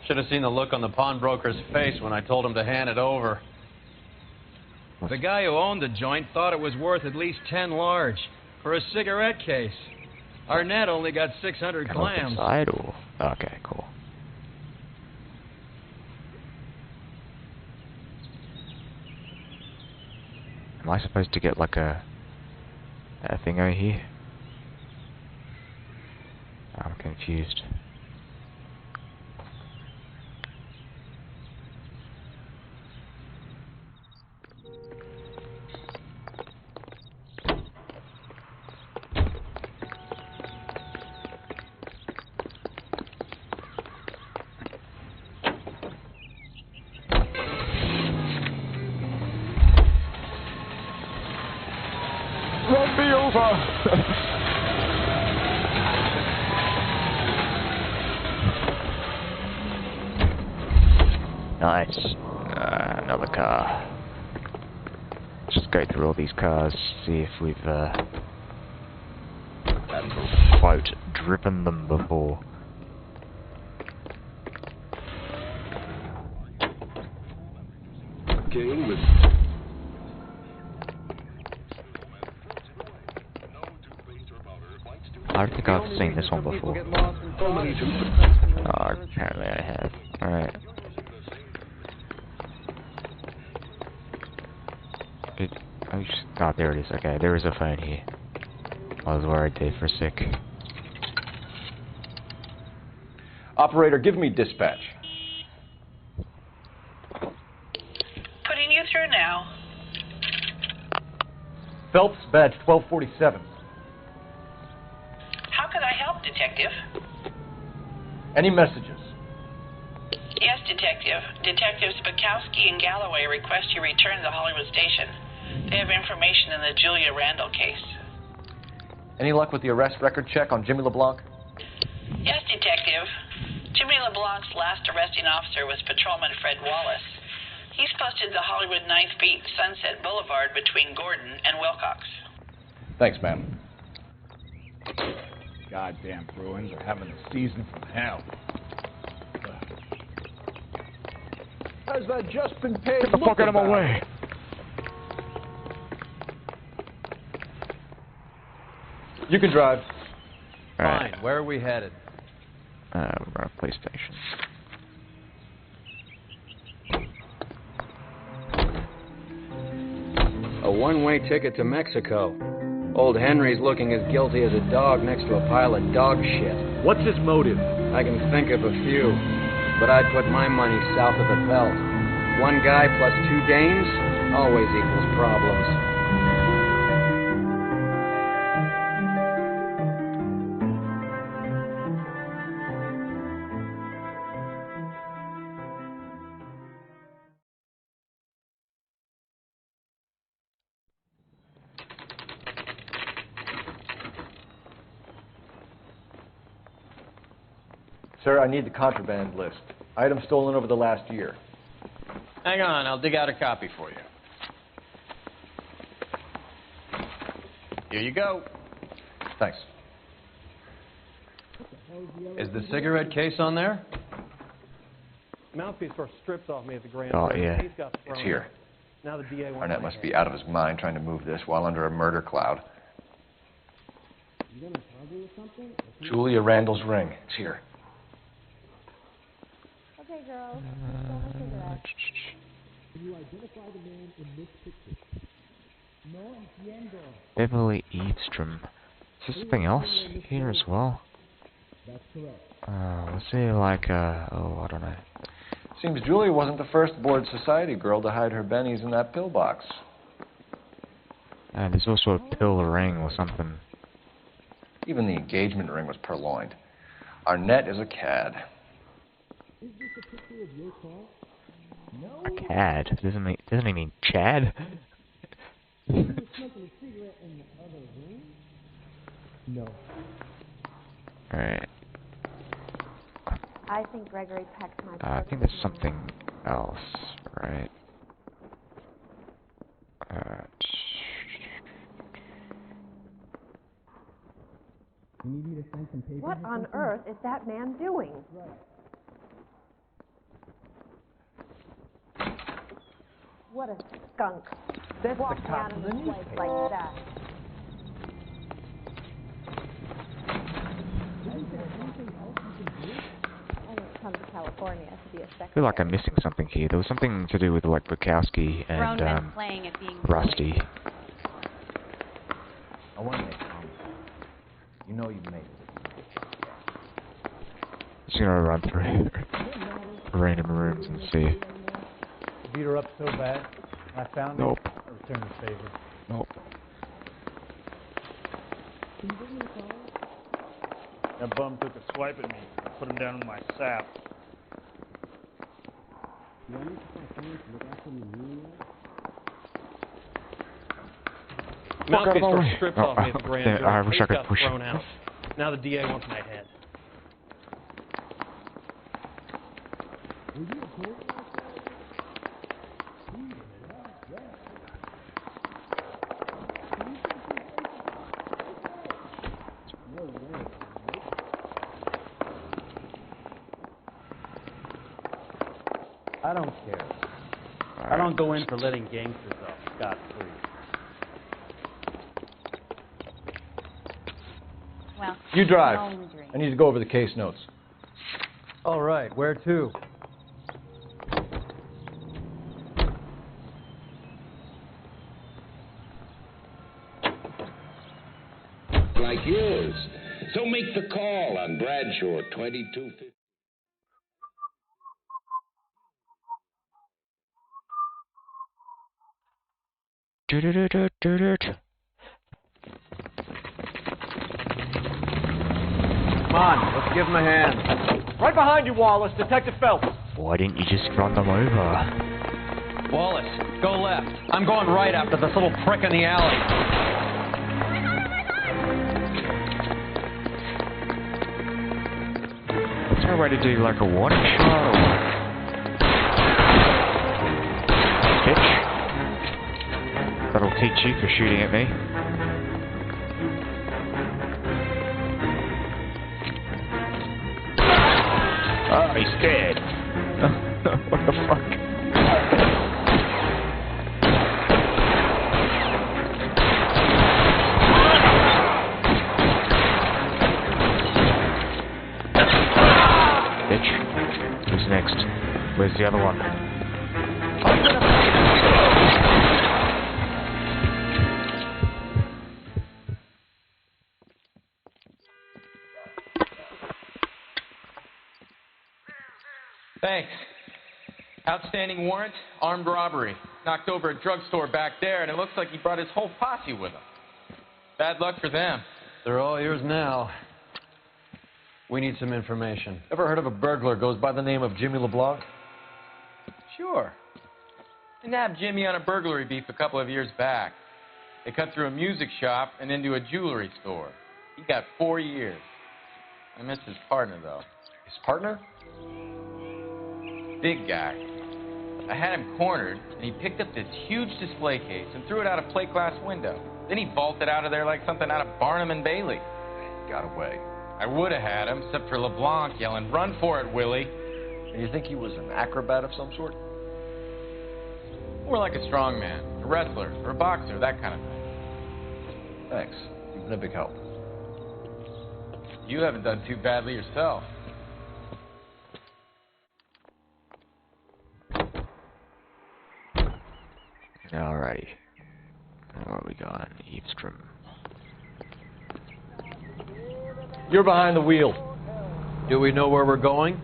Should have seen the look on the pawnbroker's face when I told him to hand it over.
The guy who owned the joint thought it was worth at least 10 large for a cigarette case. Arnett only got 600 clams.
Inside or? Okay, cool. Am I supposed to get like a thing over here? I'm confused. Run me over! Nice. Another car. Just go through all these cars, see if we've, quote, driven them before.
King with
I don't think I've seen this one before. Oh, apparently I have. Alright. Oh, there it is. Okay, there is a phone here. I was worried there for a sec.
Operator, give me dispatch.
Putting you through now.
Phelps, badge 1247.
How can I help, Detective?
Any messages?
Yes, Detective. Detectives Bukowski and Galloway request you return to the Hollywood station. They have information in the Julia Randall case.
Any luck with the arrest record check on Jimmy LeBlanc?
Yes, Detective. Jimmy LeBlanc's last arresting officer was Patrolman Fred Wallace. He's posted the Hollywood 9th Beat Sunset Boulevard between Gordon and Wilcox.
Thanks, ma'am.
Goddamn Bruins are having a season from hell. Has that just been paid?
Get the fuck out of my way!
You can drive.
Fine. Where are we headed?
We're at a police station.
A one-way ticket to Mexico. Old Henry's looking as guilty as a dog next to a pile of dog shit.
What's his motive?
I can think of a few, but I'd put my money south of the belt. One guy plus two dames always equals problems.
Sir, I need the contraband list. Items stolen over the last year.
Hang on, I'll dig out a copy for you. Here you go.
Thanks.
Is the cigarette case on there?
Mouthpiece first stripped off me at the grand
Oh,
jury.
yeah.
Case got thrown
It's here.
out. Now the DA wants
Arnett
my
must
head.
be out of his mind trying to move this while under a murder cloud.
You gonna argue or something?
Julia Randall's ring. It's here.
Okay, girls. Let's go have a cigarette.
Can you identify the man in this picture? No entiendo.
Beverly Eavesdrom. Is there something else here as well?
That's correct.
Was there like oh, I don't know.
Seems Julia wasn't the first bored society girl to hide her bennies in that pillbox.
And there's also a pill ring or something.
Even the engagement ring was purloined. Arnett is a cad.
Is this a picture of your car? No.
A cad? Doesn't he mean Chad?
You were smoking a cigarette in the other room? No.
Alright.
I think Gregory packed my
I think there's something else, right?
You need me to sign some papers?
What
or
on
something?
earth is that man doing? What a skunk.
That's
Walking
the cop
out
from
of
the
this place
newspaper.
like that. I didn't come to California to be a
I
secretary.
feel like I'm missing something here. There was something to do with like Bukowski
Grown
and
men playing at being
Rusty.
I want to make comments. You know you've made it.
Just gonna run through random rooms and see.
Beat her up so bad, I found
Nope.
it. I returned the favor.
Nope.
That bum took a swipe at me. I put him down in my sap.
Do I need to find someone to look after me anyway?
Mouthpiece
out of my
first
way.
stripped
Oh,
off me at the grand
damn it,
jury.
I wish
Case
I could
got
push it.
thrown out. Now the DA wants my head.
Were you a cold like that? No way.
I don't care. I don't go in for letting gangsters off scot-free.
Well,
You drive.
no drink.
I need to go over the case notes.
All right, where to?
Like yours. So make the call on Bradshaw 2250.
Come on, let's give him a hand. Right behind you, Wallace. Detective Phelps.
Why didn't you just run them over?
Wallace, go left. I'm going right after this little prick in the alley.
Is there a way to do like a warning shot or what? Bitch. That'll teach you for shooting at me. Oh, he's dead. What the fuck? Bitch. Who's next? Where's the other one?
Thanks.
Outstanding warrant, armed robbery. Knocked over a drugstore back there, and it looks like he brought his whole posse with him. Bad luck for them.
They're all yours now. We need some information.
Ever heard of a burglar goes by the name of Jimmy LeBlanc?
Sure. They nabbed Jimmy on a burglary beef a couple of years back. They cut through a music shop and into a jewelry store. He got 4 years. I miss his partner, though.
His partner?
Big guy. I had him cornered, and he picked up this huge display case and threw it out a plate glass window. Then he vaulted out of there like something out of Barnum and Bailey.
Got away.
I would have had him, except for LeBlanc yelling, "Run for it, Willie!"
And you think he was an acrobat of some sort?
More like a strongman, a wrestler, or a boxer, that kind of thing.
Thanks. You've been a big help.
You haven't done too badly yourself.
Alrighty. What we got? Eavesdrom.
You're behind the wheel.
Do we know where we're going?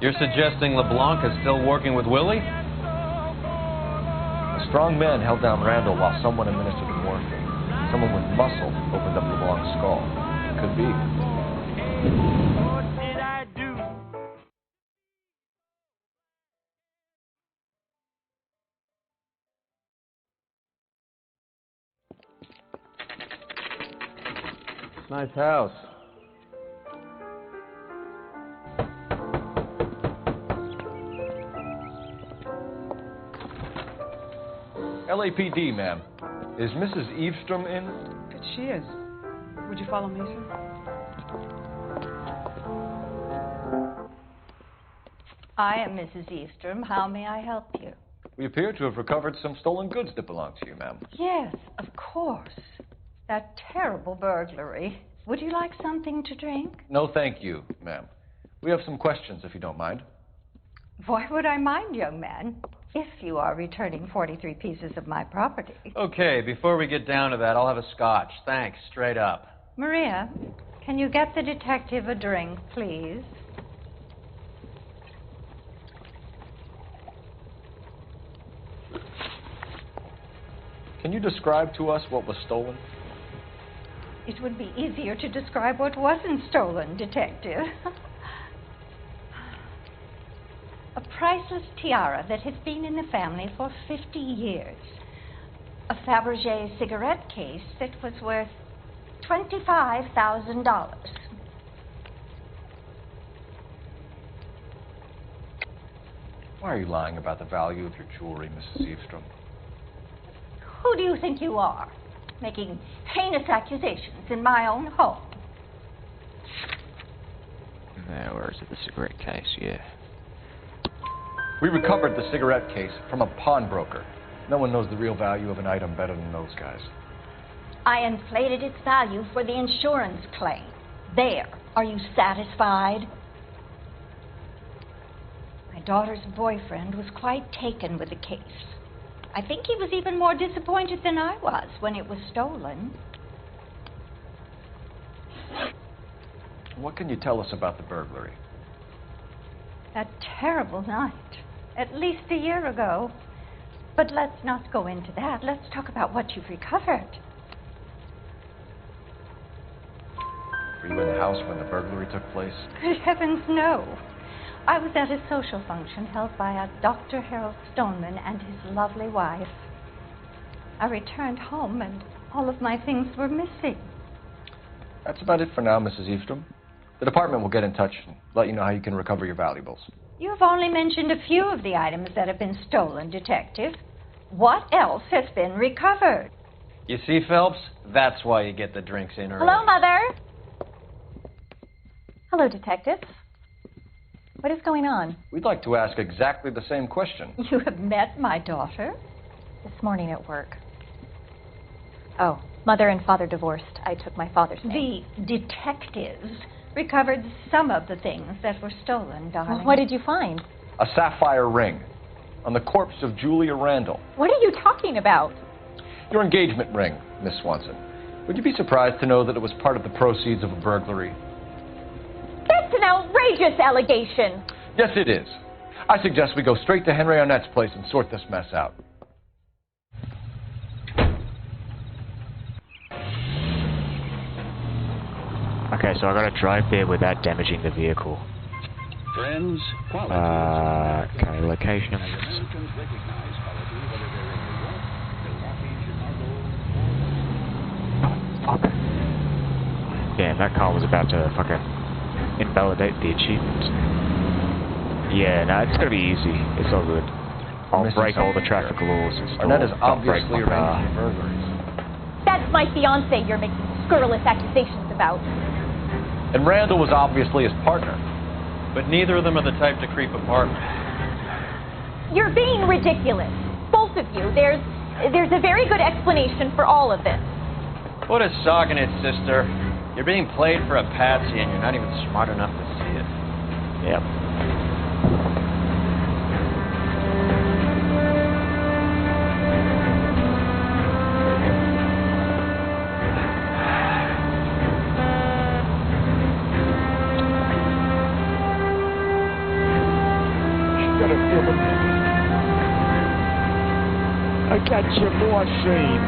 You're suggesting LeBlanc is still working with Willie?
A strong man held down Randall while someone administered the morphine. Someone with muscle opened up LeBlanc's skull. Could be.
Nice house.
LAPD, ma'am. Is Mrs. Eavesdrom in?
She is. Would you follow me, sir?
I am Mrs. Eavesdrom. How may I help you?
We appear to have recovered some stolen goods that belong to you, ma'am.
Yes, of course. That terrible burglary. Would you like something to drink?
No, thank you, ma'am. We have some questions, if you don't mind.
Why would I mind, young man, if you are returning 43 pieces of my property?
Okay, before we get down to that, I'll have a scotch. Thanks, straight up.
Maria, can you get the detective a drink, please?
Can you describe to us what was stolen?
It would be easier to describe what wasn't stolen, Detective. A priceless tiara that has been in the family for 50 years. A Fabergé cigarette case that was worth $25,000.
Why are you lying about the value of your jewelry, Mrs. Eavesdrom?
Who do you think you are, making heinous accusations in my own home?
No, or is it the cigarette case? Yeah.
We recovered the cigarette case from a pawnbroker. No one knows the real value of an item better than those guys.
I inflated its value for the insurance claim. There. Are you satisfied? My daughter's boyfriend was quite taken with the case. I think he was even more disappointed than I was when it was stolen.
What can you tell us about the burglary?
That terrible night, at least a year ago. But let's not go into that. Let's talk about what you've recovered.
Were you in the house when the burglary took place?
Good heavens, no. I was at a social function held by a Dr. Harold Stoneman and his lovely wife. I returned home and all of my things were missing.
That's about it for now, Mrs. Eavesdrom. The department will get in touch and let you know how you can recover your valuables.
You've only mentioned a few of the items that have been stolen, Detective. What else has been recovered?
You see, Phelps? That's why you get the drinks in early.
Hello, Mother. Hello, Detective. What is going on?
We'd like to ask exactly the same question.
You have met my daughter?
This morning at work. Oh, Mother and Father divorced. I took my father's name.
The detectives recovered some of the things that were stolen, darling.
Well, what did you find?
A sapphire ring on the corpse of Julia Randall.
What are you talking about?
Your engagement ring, Miss Swanson. Would you be surprised to know that it was part of the proceeds of a burglary?
That's an outrageous allegation.
Yes, it is. I suggest we go straight to Henry Arnett's place and sort this mess out.
Okay, so I gotta drive there without damaging the vehicle.
Friends, quality.
Okay, locations.
Americans recognize quality whether they're in New York, Milwaukee, Chicago,
Fuck. Damn, that car was about to fucking invalidate the achievement. Yeah, no, it's gonna be easy. It's all good. I'll break all the traffic laws and stuff.
Arnett is
Not break
obviously
my car.
arranging burglaries.
That's my fiance you're making scurrilous accusations about.
And Randall was obviously his partner.
But neither of them are the type to creep apart.
You're being ridiculous. Both of you. There's a very good explanation for all of this.
Put a sock in it, sister. You're being played for a patsy and you're not even smart enough to see it.
Yep.
I got your morphine.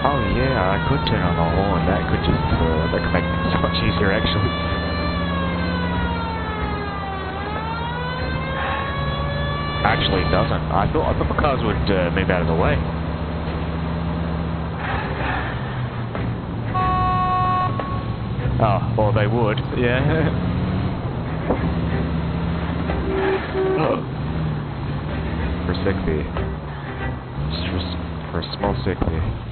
Oh yeah, I could turn on the horn. That could just, that could make things much easier actually. Actually, it doesn't. I thought the cars would move out of the way. Oh, well they would, yeah. For a sec there. Just for a small sec there.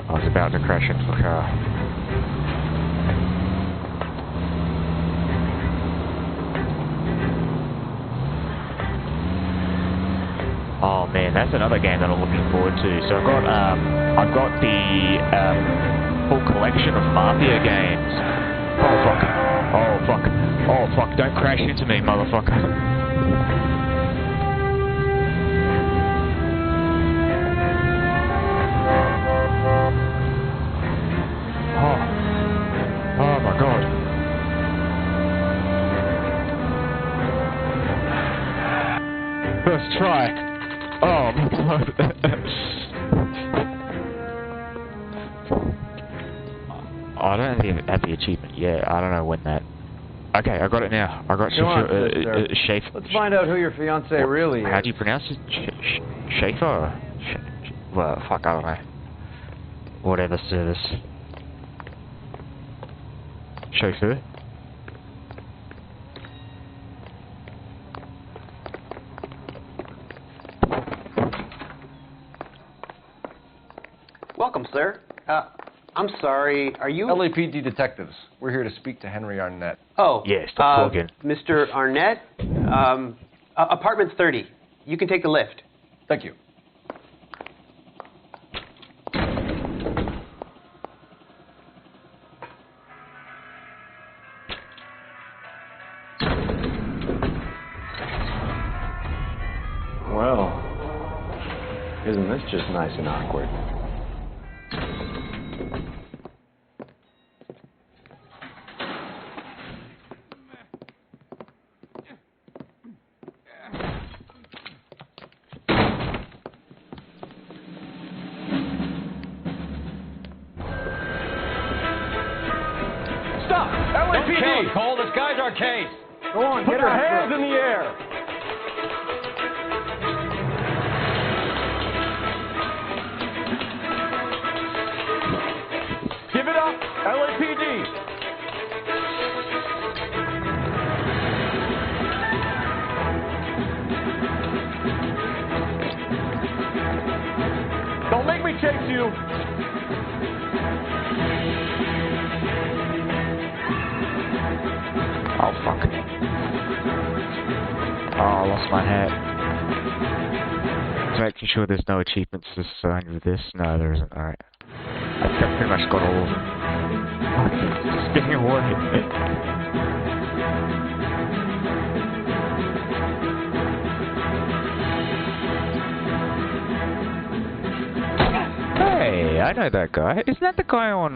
I was about to crash into the car. Oh man, that's another game that I'm looking forward to. So I've got the full collection of Mafia games. Oh fuck! Oh fuck! Oh fuck! Don't crash into me, motherfucker! Oh my god. First try. Oh my god. I don't have the achievement yet. I don't know when that... Okay, I got it now. I got Schaefer.
Let's find out who your fiance really is.
How do you pronounce it? Schaefer? Well, fuck, I don't know. Whatever service. Chauffeur.
Welcome, sir. I'm sorry, are you...
LAPD detectives. We're here to speak to Henry Arnett.
Oh.
Yes, stop talking.
Mr. Arnett, apartment 30. You can take the lift.
Thank you.
Well, isn't this It's just nice and awkward.
Stop! LAPD! Don't kill Cole. This guy's our case.
Go on,
Put
get
your
after
hands
him.
in the air. Give it up, LAPD. Don't make me chase you.
Oh, fuck. Oh, I lost my hat. Just making sure there's no achievements assigned with this. No, there isn't. Alright. I've pretty much got all of them. Just getting away. Hey, I know that guy. Isn't that the guy on,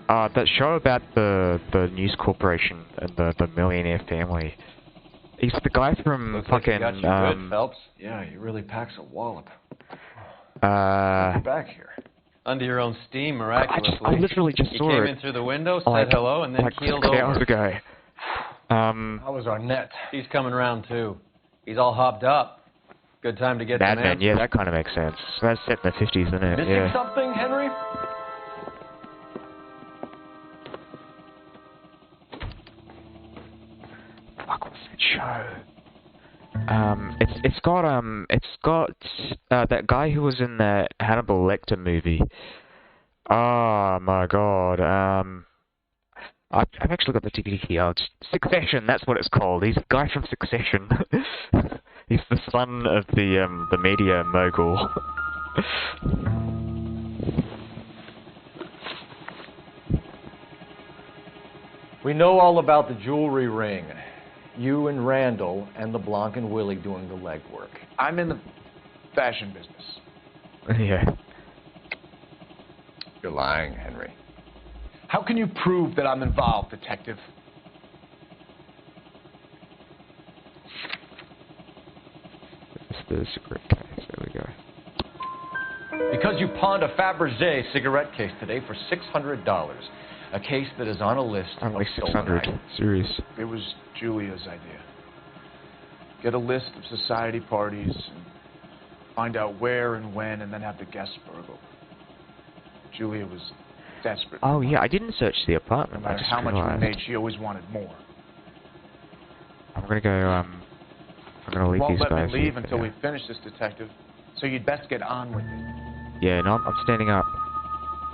that show about the News Corporation and the millionaire family? He's the guy from
Looks
fucking,
like you got you good, Phelps. Yeah, he really packs a wallop.
You're
back here.
Under your own steam, miraculously.
I literally just
he
saw
came
it.
in through the window,
Like-
said hello, and then
like
keeled
6
over.
hours ago.
How was our net?
He's coming around, too. He's all hopped up. Good time to get some
Madman,
answers.
yeah, that kind of makes sense. That's set in the 50s, isn't it?
Missing
Yeah.
something, Henry?
Fuck, what's that show? It's got that guy who was in the Hannibal Lecter movie. Oh my god. I've actually got the DVD here. It's Succession, that's what it's called. He's a guy from Succession. He's the son of the media mogul.
We know all about the jewelry ring. You and Randall and LeBlanc and Willie doing the legwork.
I'm in the fashion business.
Yeah.
You're lying, Henry.
How can you prove that I'm involved, detective?
It's the secret case. There we go.
Because you pawned a Fabergé cigarette case today for $600. A case that is on a list
I'm
of
like
stolen
600.
items.
Serious.
It was Julia's idea. Get a list of society parties, and find out where and when, and then have the guests burgled. Julia was desperate.
Oh yeah, I didn't search the
No
apartment. I
matter
just
how much we
realized.
made, she always wanted more.
I'm gonna go. I'm gonna leave
Won't
these
let
guys.
me leave
here,
until
yeah.
we finish this, detective. So you'd best get on with it.
Yeah, no, I'm standing up.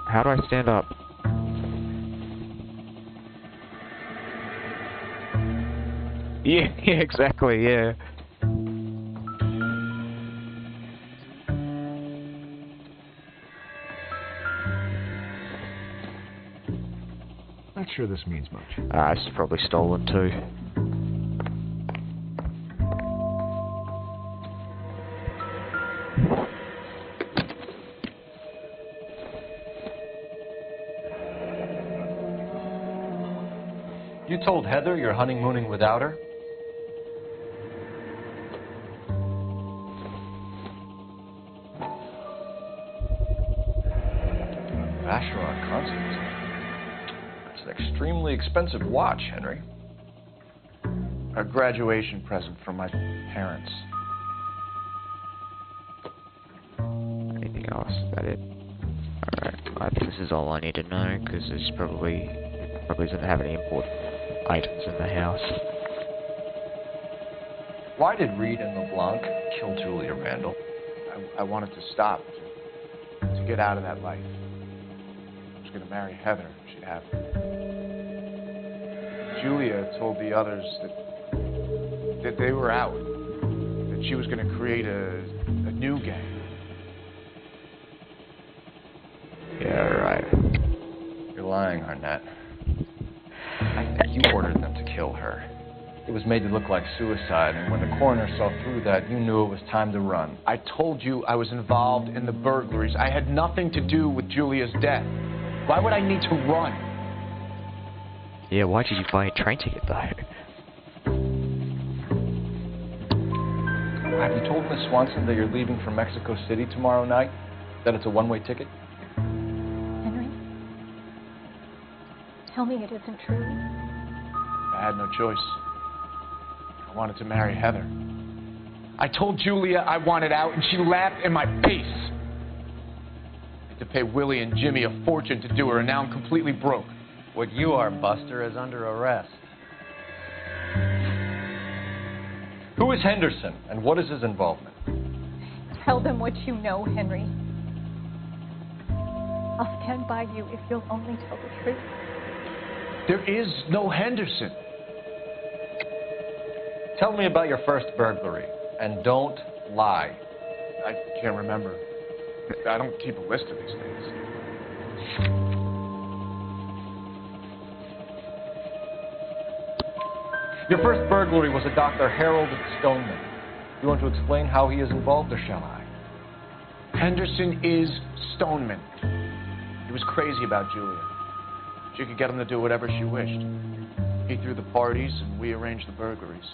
How do I stand up? Yeah, yeah, exactly, yeah.
Not sure this means much.
This is probably stolen too.
You told Heather you're honeymooning without her? Vacheron Constance. It's an extremely expensive watch, Henry.
A graduation present from my parents.
Anything else? Is that it? Alright, I think this is all I need to know, because this probably doesn't have any important items in the house.
Why did Reed and LeBlanc kill Julia Randall?
I wanted to stop, to get out of that life. I was going to marry Heather. She'd have her. Julia told the others that they were out, that she was going to create a new gang.
Yeah, right. You're lying, Arnett. I think you ordered them to kill her. It was made to look like suicide, and when the coroner saw through that, you knew it was time to run.
I told you I was involved in the burglaries. I had nothing to do with Julia's death. Why would I need to run?
Yeah, why did you buy a train ticket, though?
Have you told Miss Swanson that you're leaving for Mexico City tomorrow night? That it's a one-way ticket?
Henry? Tell me it isn't true.
I had no choice. I wanted to marry Heather. I told Julia I wanted out, and she laughed in my face. I had to pay Willie and Jimmy a fortune to do her, and now I'm completely broke.
What you are, Buster, is under arrest.
Who is Henderson, and what is his involvement?
Tell them what you know, Henry. I'll stand by you if you'll only tell the truth.
There is no Henderson.
Tell me about your first burglary, and don't lie.
I can't remember. I don't keep a list of these things.
Your first burglary was a Dr. Harold Stoneman. You want to explain how he is involved, or shall I?
Henderson is Stoneman. He was crazy about Julia. She could get him to do whatever she wished. He threw the parties, and we arranged the burglaries.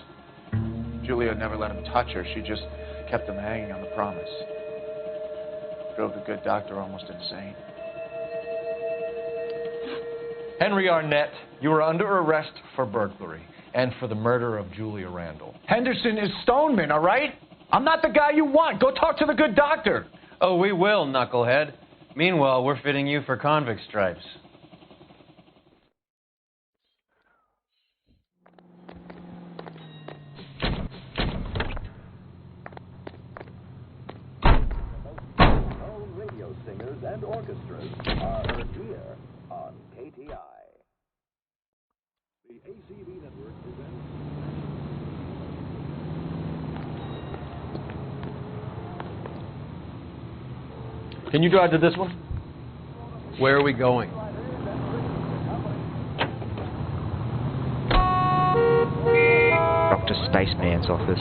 Julia never let him touch her. She just kept him hanging on the promise. Drove the good doctor almost insane.
Henry Arnett, you are under arrest for burglary and for the murder of Julia Randall.
Henderson is Stoneman, all right? I'm not the guy you want. Go talk to the good doctor.
Oh, we will, knucklehead. Meanwhile, we're fitting you for convict stripes.
Radio singers and orchestras are heard here on KTI. The ACB network presents.
Can you drive to this one?
Where are we going?
Dr. Spaceman's office.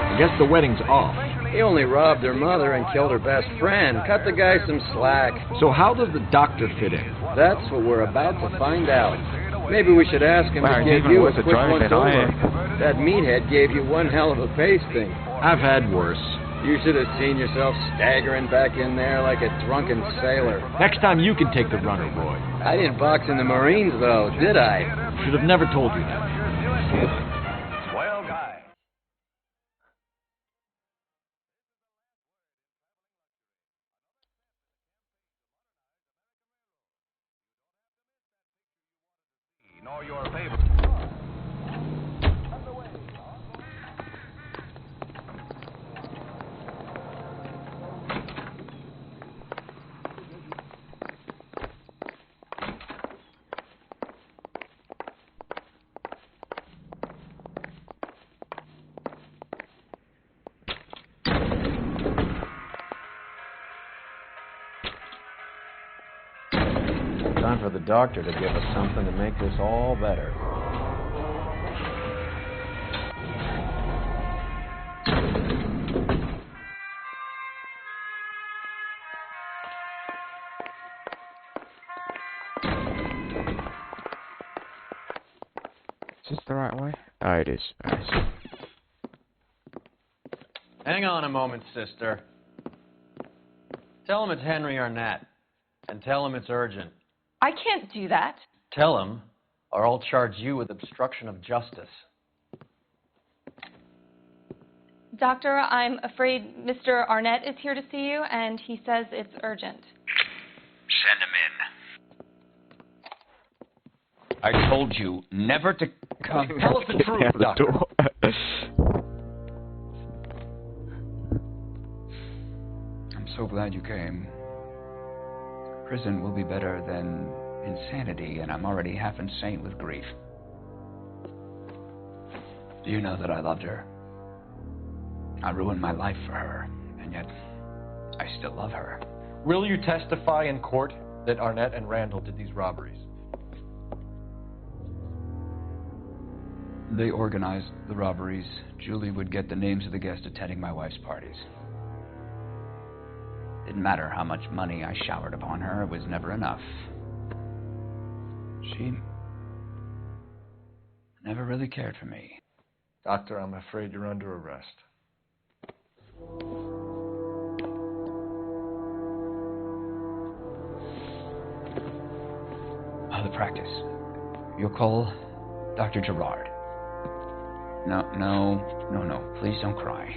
I guess the wedding's off.
He only robbed her mother and killed her best friend. Cut the guy some slack.
So how does the doctor fit in?
That's what we're about to find out. Maybe we should ask him
Wow,
to
he's
give
even
you a
worse at
quick
driving
once
than I
over.
am.
That meathead gave you one hell of a pasting.
I've had worse.
You should have seen yourself staggering back in there like a drunken sailor.
Next time you can take the runner, Roy.
I didn't box in the Marines, though, did I?
Should have never told you that.
Swell guy. Nor your favorite.
Time for the doctor to give us something to make this all better.
Is this the right way? Oh, it is.
Hang on a moment, sister. Tell him it's Henry Arnett. And tell him it's urgent.
I can't do that.
Tell him, or I'll charge you with obstruction of justice.
Doctor, I'm afraid Mr. Arnett is here to see you, and he says it's urgent.
Send him in.
I told you never to come.
Tell us the truth, Doctor.
I'm so glad you came. Prison will be better than insanity, and I'm already half insane with grief. Do you know that I loved her? I ruined my life for her, and yet I still love her.
Will you testify in court that Arnett and Randall did these robberies?
They organized the robberies. Julie would get the names of the guests attending my wife's parties. Didn't matter how much money I showered upon her, it was never enough. She never really cared for me.
Doctor, I'm afraid you're under arrest.
The practice. You'll call Dr. Gerard. No. Please don't cry.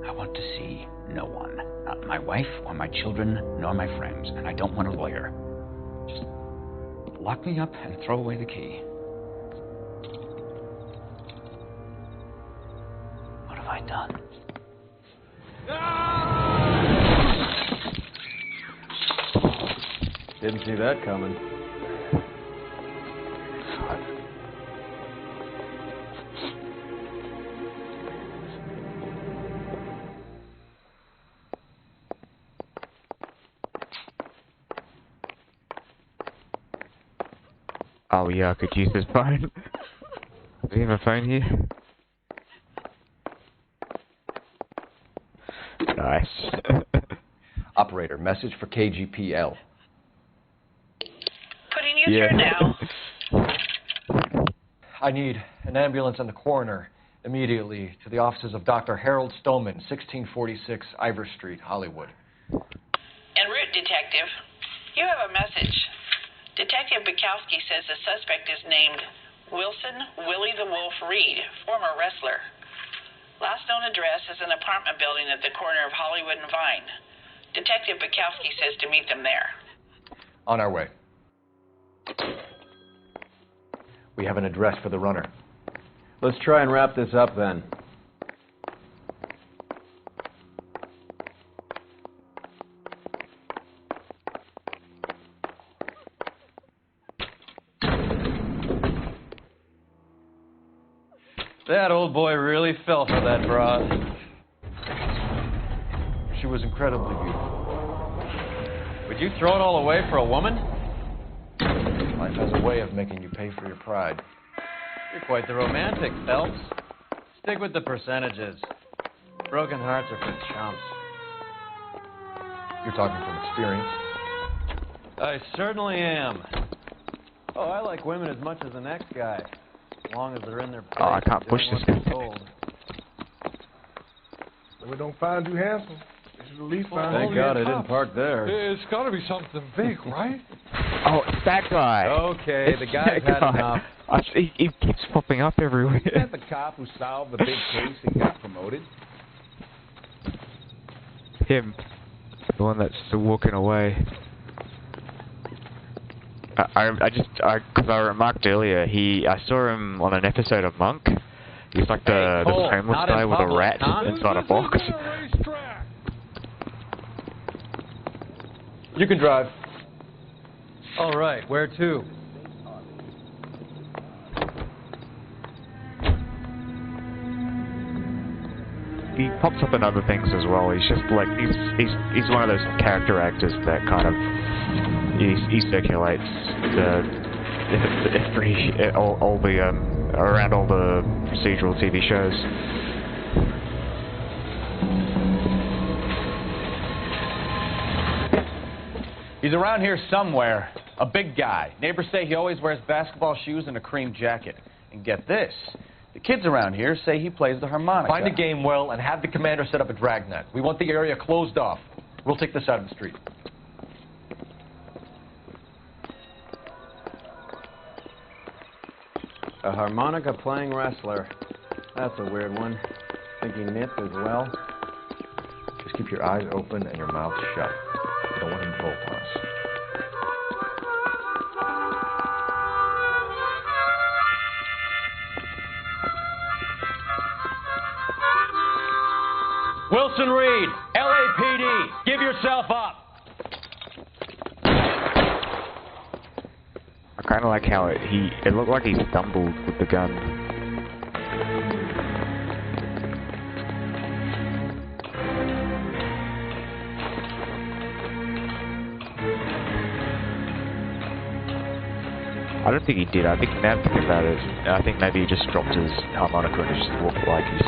I want to see no one. Not my wife, or my children, nor my friends. And I don't want a lawyer. Just lock me up and throw away the key. What have I done?
Didn't see that coming.
Oh yeah, I could use this phone. Do we have a phone here? Nice.
Operator, message for KGPL.
Putting you through now.
I need an ambulance and the coroner immediately to the offices of Dr. Harold Stoneman, 1646 Ivor Street, Hollywood.
En route, Detective. You have a message. Detective Bukowski says the suspect is named Wilson Willie the Wolf Reed, former wrestler. Last known address is an apartment building at the corner of Hollywood and Vine. Detective Bukowski says to meet them there.
On our way. We have an address for the runner.
Let's try and wrap this up then.
That old boy really fell for that broad.
She was incredibly beautiful.
Would you throw it all away for a woman?
Life has a way of making you pay for your pride.
You're quite the romantic, Phelps. Stick with the percentages. Broken hearts are for chumps.
You're talking from experience.
I certainly am.
Oh, I like women as much as the next guy. As long as they're in their place.
Oh, I can't push this.
If we don't find you handsome, you should at least find
Thank God I didn't park there.
It's got to be something big, right?
Oh, it's that guy.
Okay,
It's
the guy's
that
had
guy.
enough.
He keeps popping up everywhere.
Is that the cop who solved the big case and got promoted?
Him. The one that's still walking away. Because I remarked earlier, I saw him on an episode of Monk. He's like the homeless guy with a rat inside a box.
You can drive.
All right, where to?
He pops up in other things as well. He's just like he's one of those character actors that kind of he circulates all the around all the procedural TV shows.
He's around here somewhere. A big guy. Neighbors say he always wears basketball shoes and a cream jacket. And get this. The kids around here say he plays the harmonica.
Find a game well and have the commander set up a dragnet. We want the area closed off. We'll take this out of the street.
A harmonica playing wrestler. That's a weird one. Think he knits as well?
Just keep your eyes open and your mouth shut. Don't let him bolt on us.
Wilson Reed, LAPD, give yourself up.
I kind of like how it looked like he stumbled with the gun. I don't think he did. I think now I'm thinking about it, I think maybe he just dropped his harmonica and just walked like he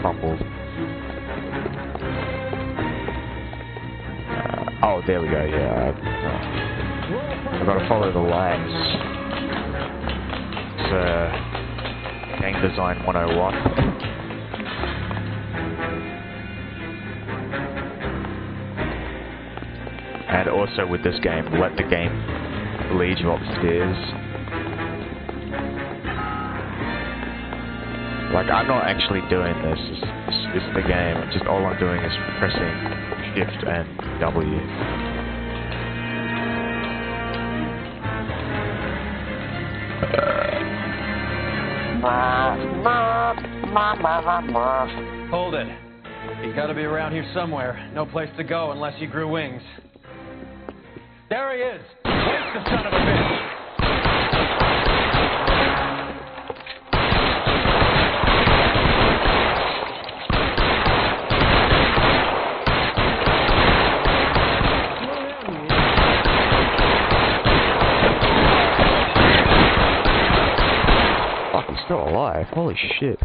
fumbled. Oh, there we go, yeah. I've got to follow the lights. It's Game Design 101. And also with this game, let the game lead you upstairs. Like, I'm not actually doing this, it's the game. Just all I'm doing is pressing Shift and W.
Hold it. He's got to be around here somewhere. No place to go unless he grew wings. There he is! Where's the son of a bitch?
Fuck, he's still alive. Holy shit.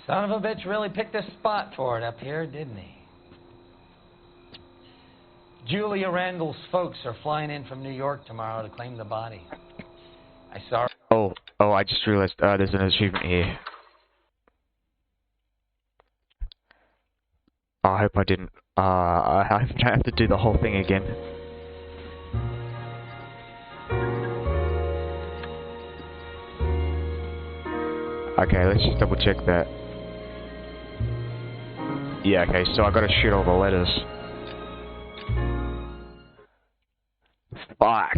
Son of a bitch really picked a spot for it up here, didn't he? Julia Randall's folks are flying in from New York tomorrow to claim the body. I saw...
Oh, I just realized there's an achievement here. I hope I didn't... I have to do the whole thing again. Okay, let's just double check that. Yeah, okay, so I gotta shoot all the letters. Fuck.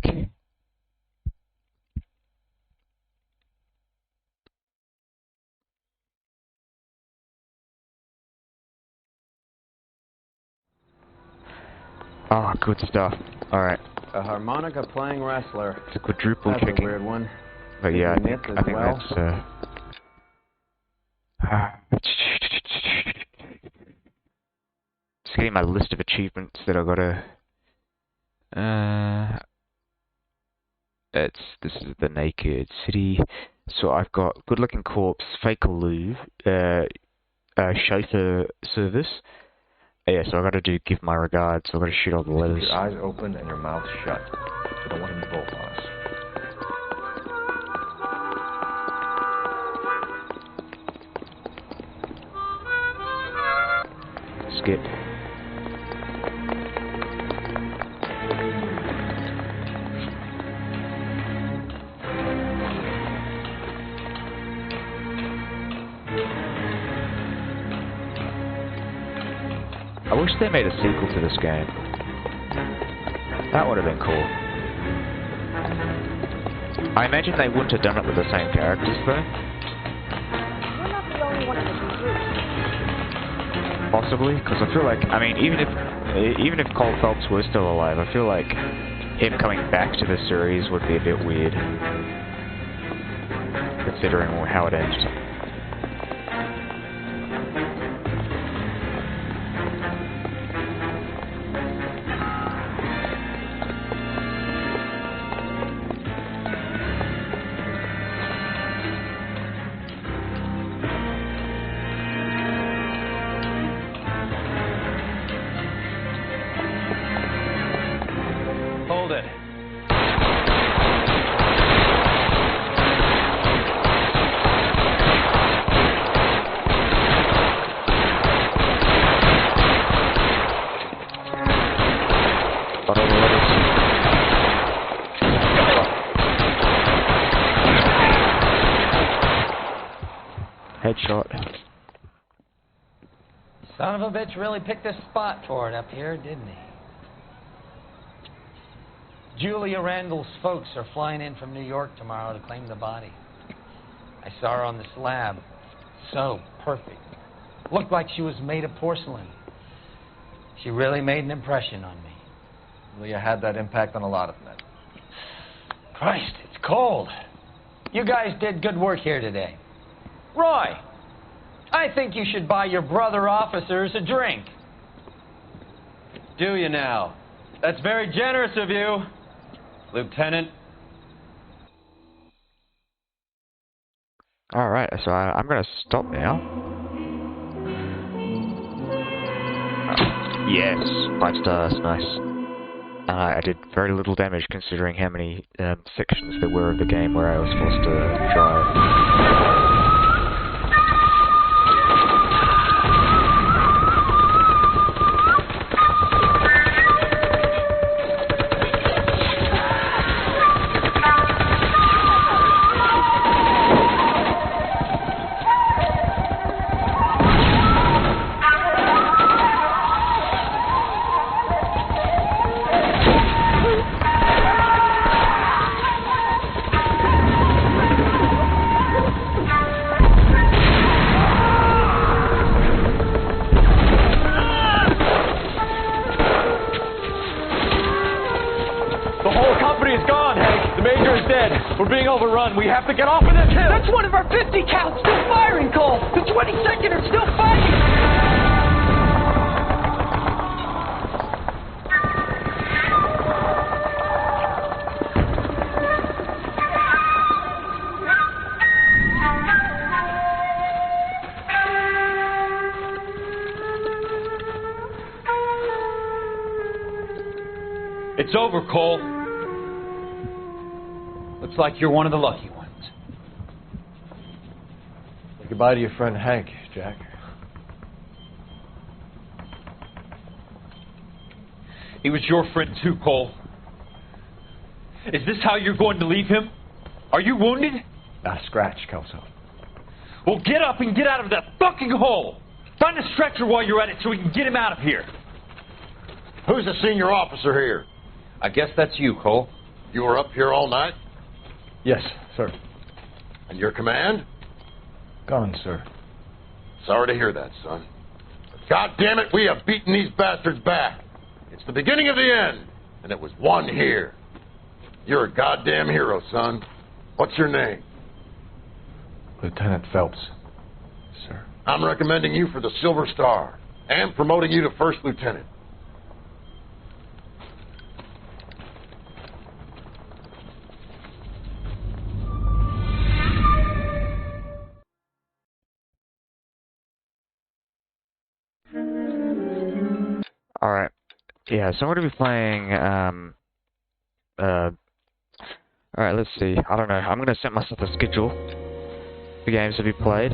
Oh, good stuff. Alright.
A harmonica playing wrestler.
It's a quadruple
That's
checking.
a weird one.
But yeah, I think
well.
that's just getting my list of achievements that I gotta this is the naked city. So I've got good looking corpse, fake aloof, chauffeur service. Yeah, so I gotta give my regards, so I gotta shoot all the letters.
Keep your eyes open and your mouth shut. I don't want them both on us.
Skip. I wish they made a sequel to this game. That would have been cool. I imagine they wouldn't have done it with the same characters, though.
We're not the only one in this group.
Possibly, because I feel like, I mean, even if Cole Phelps was still alive, I feel like him coming back to the series would be a bit weird, considering how it ends.
Hold it.
Headshot.
Son of a bitch really picked a spot for it up here, didn't he? Julia Randall's folks are flying in from New York tomorrow to claim the body. I saw her on the slab. So perfect. Looked like she was made of porcelain. She really made an impression on me.
Leah had that impact on a lot of men.
Christ, it's cold. You guys did good work here today. Roy, I think you should buy your brother officers a drink. Do you now? That's very generous of you.
Lieutenant.
Alright, so I'm gonna stop now. Yes, 5 stars, nice. I did very little damage considering how many sections there were of the game where I was forced to drive.
We're being overrun. We have to get off of this hill. That's one of our 50 counts still firing, Cole. The 22nd are still fighting. It's over, Cole. Looks like you're one of the lucky ones.
Say goodbye to your friend Hank, Jack.
He was your friend too, Cole. Is this how you're going to leave him? Are you wounded?
Not a scratch, Kelso.
Well, get up and get out of that fucking hole! Find a stretcher while you're at it so we can get him out of here.
Who's the senior officer here?
I guess that's you, Cole.
You were up here all night?
Yes, sir.
And your command?
Gone, sir.
Sorry to hear that, son. But God damn it, we have beaten these bastards back. It's the beginning of the end, and it was one here. You're a goddamn hero, son. What's your name?
Lieutenant Phelps, sir.
I'm recommending you for the Silver Star and promoting you to first lieutenant.
Alright. Yeah, so I'm going to be playing, alright, let's see. I don't know. I'm going to set myself a schedule for games to be played.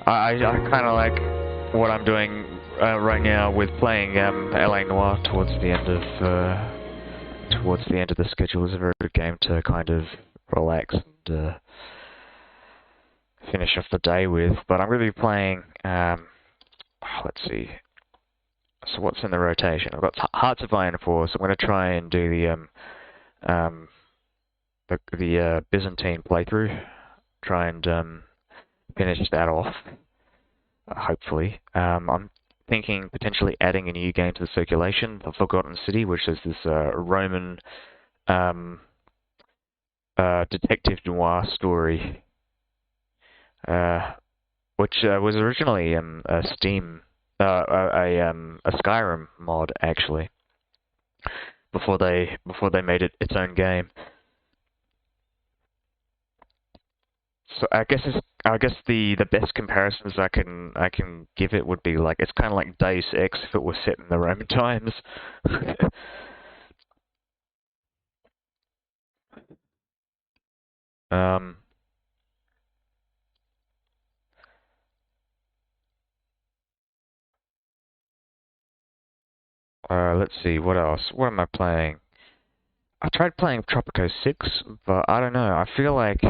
I kind of like what I'm doing right now with playing LA Noire towards the end of the schedule. Is a very good game to kind of relax and finish off the day with. But I'm going to be playing, let's see. So what's in the rotation? I've got Hearts of Iron 4, so I'm going to try and do the Byzantine playthrough. Try and finish that off, hopefully. I'm thinking potentially adding a new game to the circulation, The Forgotten City, which is this Roman detective noir story, which was originally a Steam. A Skyrim mod actually before they made it its own game. So I guess the best comparisons I can give it would be like it's kind of like Deus Ex if it was set in the Roman times. Let's see, what else? What am I playing? I tried playing Tropico 6, but I don't know. I feel like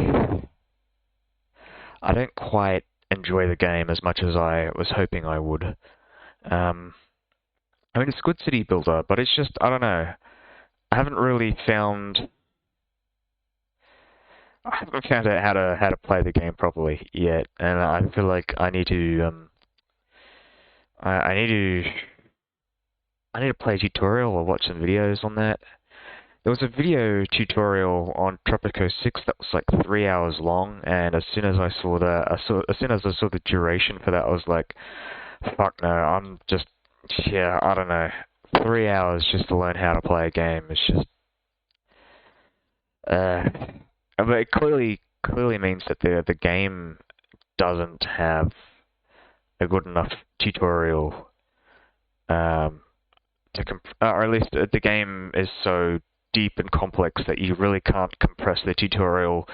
I don't quite enjoy the game as much as I was hoping I would. I mean, it's good city builder, but it's just, I don't know. I haven't found out how to play the game properly yet, and I feel like I need to I need to play a tutorial or watch some videos on that. There was a video tutorial on Tropico 6 that was like 3 hours long, and as soon as I saw that, as soon as I saw the duration for that, I was like, fuck no, I don't know. 3 hours just to learn how to play a game is just, Uh, but it clearly means that the game doesn't have a good enough tutorial, or at least the game is so deep and complex that you really can't compress the tutorial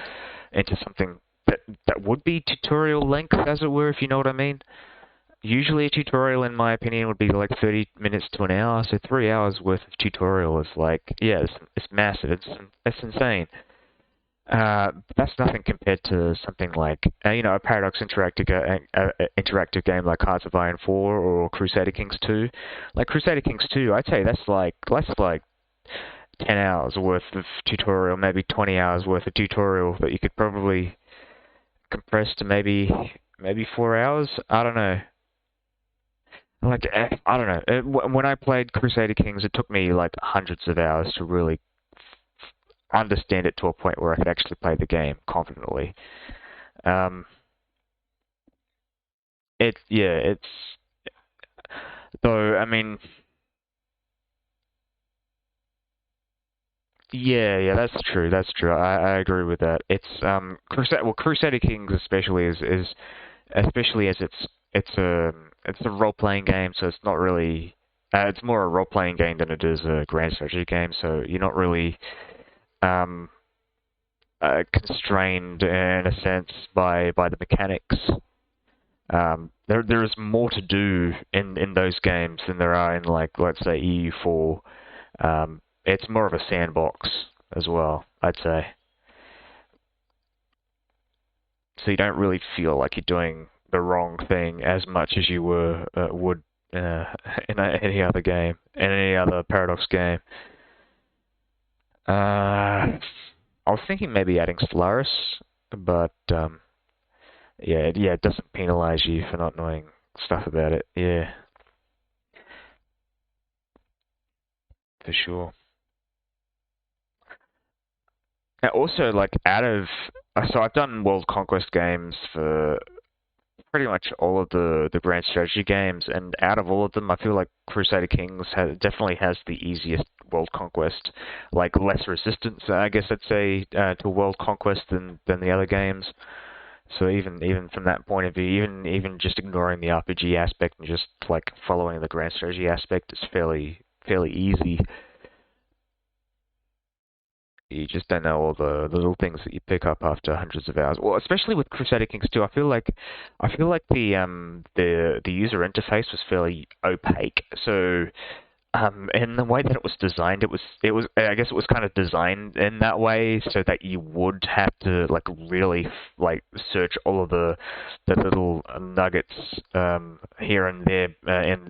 into something that would be tutorial length, as it were, if you know what I mean. Usually a tutorial, in my opinion, would be like 30 minutes to an hour, so 3 hours worth of tutorial is like, yeah, it's massive, it's insane. That's nothing compared to something like, a Paradox interactive game like Hearts of Iron 4 or Crusader Kings 2. Like Crusader Kings 2, I'd say that's like 10 hours worth of tutorial, maybe 20 hours worth of tutorial that you could probably compress to maybe 4 hours. I don't know. Like, I don't know. When I played Crusader Kings, it took me like hundreds of hours to really understand it to a point where I could actually play the game confidently. It's though. I mean, yeah, that's true. That's true. I agree with that. It's Crusader Kings especially is especially as it's a role playing game, so it's not really. It's more a role playing game than it is a grand strategy game. So you're not really um, constrained in a sense by the mechanics. There is more to do in those games than there are in, like, let's say EU4. It's more of a sandbox as well, I'd say. So you don't really feel like you're doing the wrong thing as much as you would in any other game, in any other Paradox game. I was thinking maybe adding Stellaris, but yeah, it doesn't penalize you for not knowing stuff about it. Yeah, for sure. Now, also, like, so I've done World Conquest games for pretty much all of the grand strategy games, and out of all of them, I feel like Crusader Kings definitely has the easiest world conquest, like less resistance, I guess I'd say, to world conquest than the other games. So even from that point of view, even just ignoring the RPG aspect and just like following the grand strategy aspect is fairly easy. You just don't know all the little things that you pick up after hundreds of hours. Well, especially with Crusader Kings 2, I feel like the user interface was fairly opaque. So in the way that it was designed, I guess it was kind of designed in that way so that you would have to like really like search all of the little nuggets here and there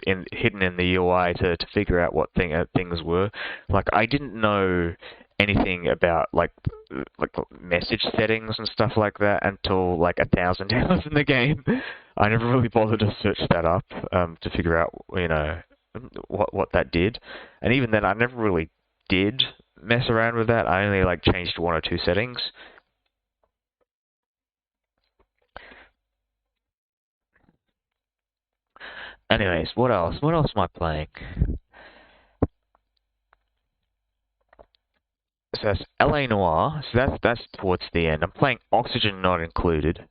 in hidden in the UI to figure out what things were. Like, I didn't know anything about like message settings and stuff like that until like 1,000 hours in the game. I never really bothered to search that up to figure out, what that did. And even then, I never really did mess around with that. I only like changed one or two settings. Anyways, what else? What else am I playing? So that's LA Noire. So that's towards the end. I'm playing Oxygen Not Included.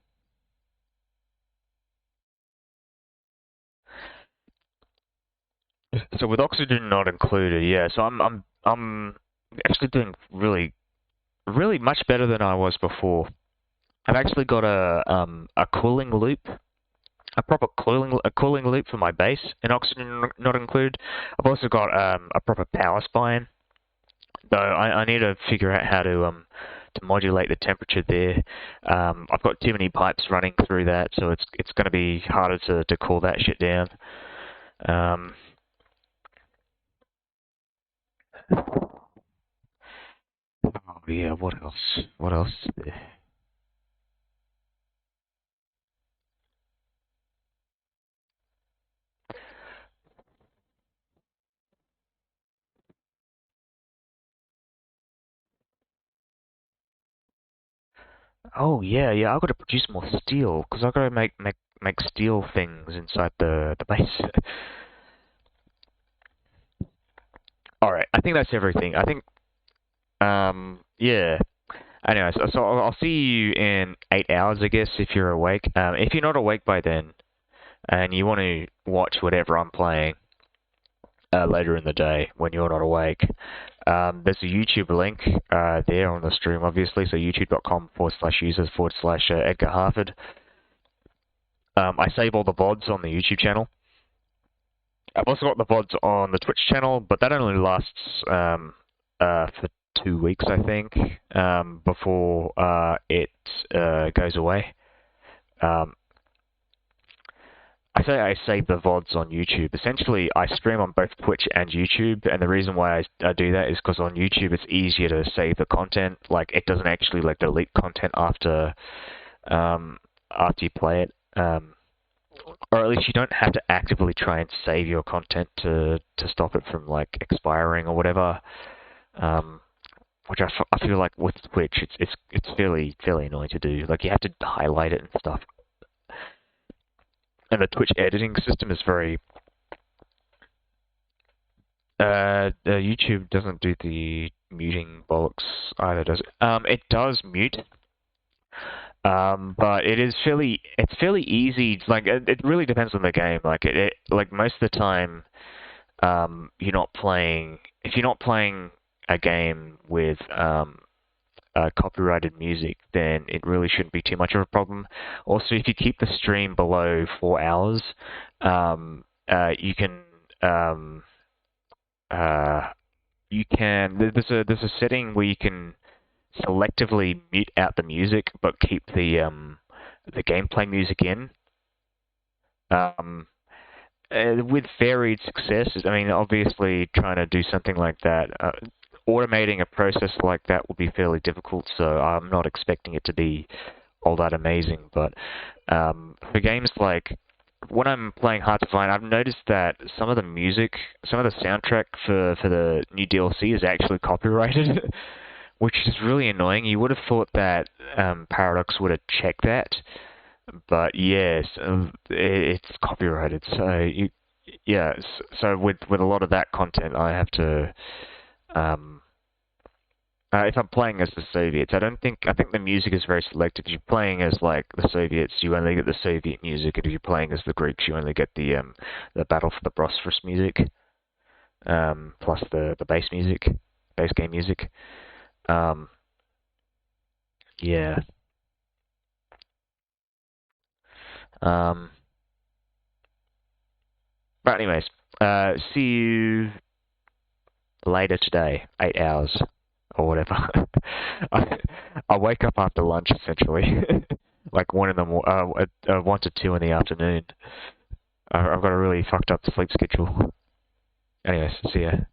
So with Oxygen Not Included, yeah. So I'm actually doing really much better than I was before. I've actually got a cooling loop, a proper cooling loop for my base, and Oxygen Not Included. I've also got a proper power spine, though I need to figure out how to modulate the temperature there. I've got too many pipes running through that, so it's going to be harder to cool that shit down. Oh yeah, what else? What else is there? Oh yeah, I've got to produce more steel because I've got to make steel things inside the base. All right, I think that's everything. I think yeah. Anyways, so I'll see you in 8 hours, I guess, if you're awake. If you're not awake by then, and you want to watch whatever I'm playing later in the day when you're not awake, there's a YouTube link there on the stream, obviously, so youtube.com/users/Edgar Harford. I save all the VODs on the YouTube channel. I've also got the VODs on the Twitch channel, but that only lasts for 2 weeks, I think, before it goes away. I say I save the VODs on YouTube. Essentially, I stream on both Twitch and YouTube, and the reason why I do that is because on YouTube it's easier to save the content. Like, it doesn't actually like delete content after you play it, or at least you don't have to actively try and save your content to stop it from like expiring or whatever. Which I feel like with Twitch, it's fairly annoying to do. Like, you have to highlight it and stuff. And the Twitch editing system is very... YouTube doesn't do the muting bollocks either, does it? It does mute, but it's fairly easy. Like, it really depends on the game. Like, like most of the time, you're not playing... If you're not playing a game with copyrighted music, then it really shouldn't be too much of a problem. Also, if you keep the stream below 4 hours, you can there's a setting where you can selectively mute out the music but keep the gameplay music in. With varied success. I mean, obviously, trying to do something like that. Automating a process like that will be fairly difficult, so I'm not expecting it to be all that amazing. But for games like, when I'm playing Hard to Find, I've noticed that some of the music, some of the soundtrack for the new DLC is actually copyrighted, which is really annoying. You would have thought that Paradox would have checked that, but yes, it's copyrighted. So so with a lot of that content, I have to. If I'm playing as the Soviets, I think the music is very selective. If you're playing as like the Soviets, you only get the Soviet music, and if you're playing as the Greeks, you only get the Battle for the Bosphorus music, plus the base game music. Yeah. But anyways, see you later today, 8 hours. Or whatever. I wake up after lunch essentially, like 1 to 2 in the afternoon. I've got a really fucked up sleep schedule. Anyways, see ya.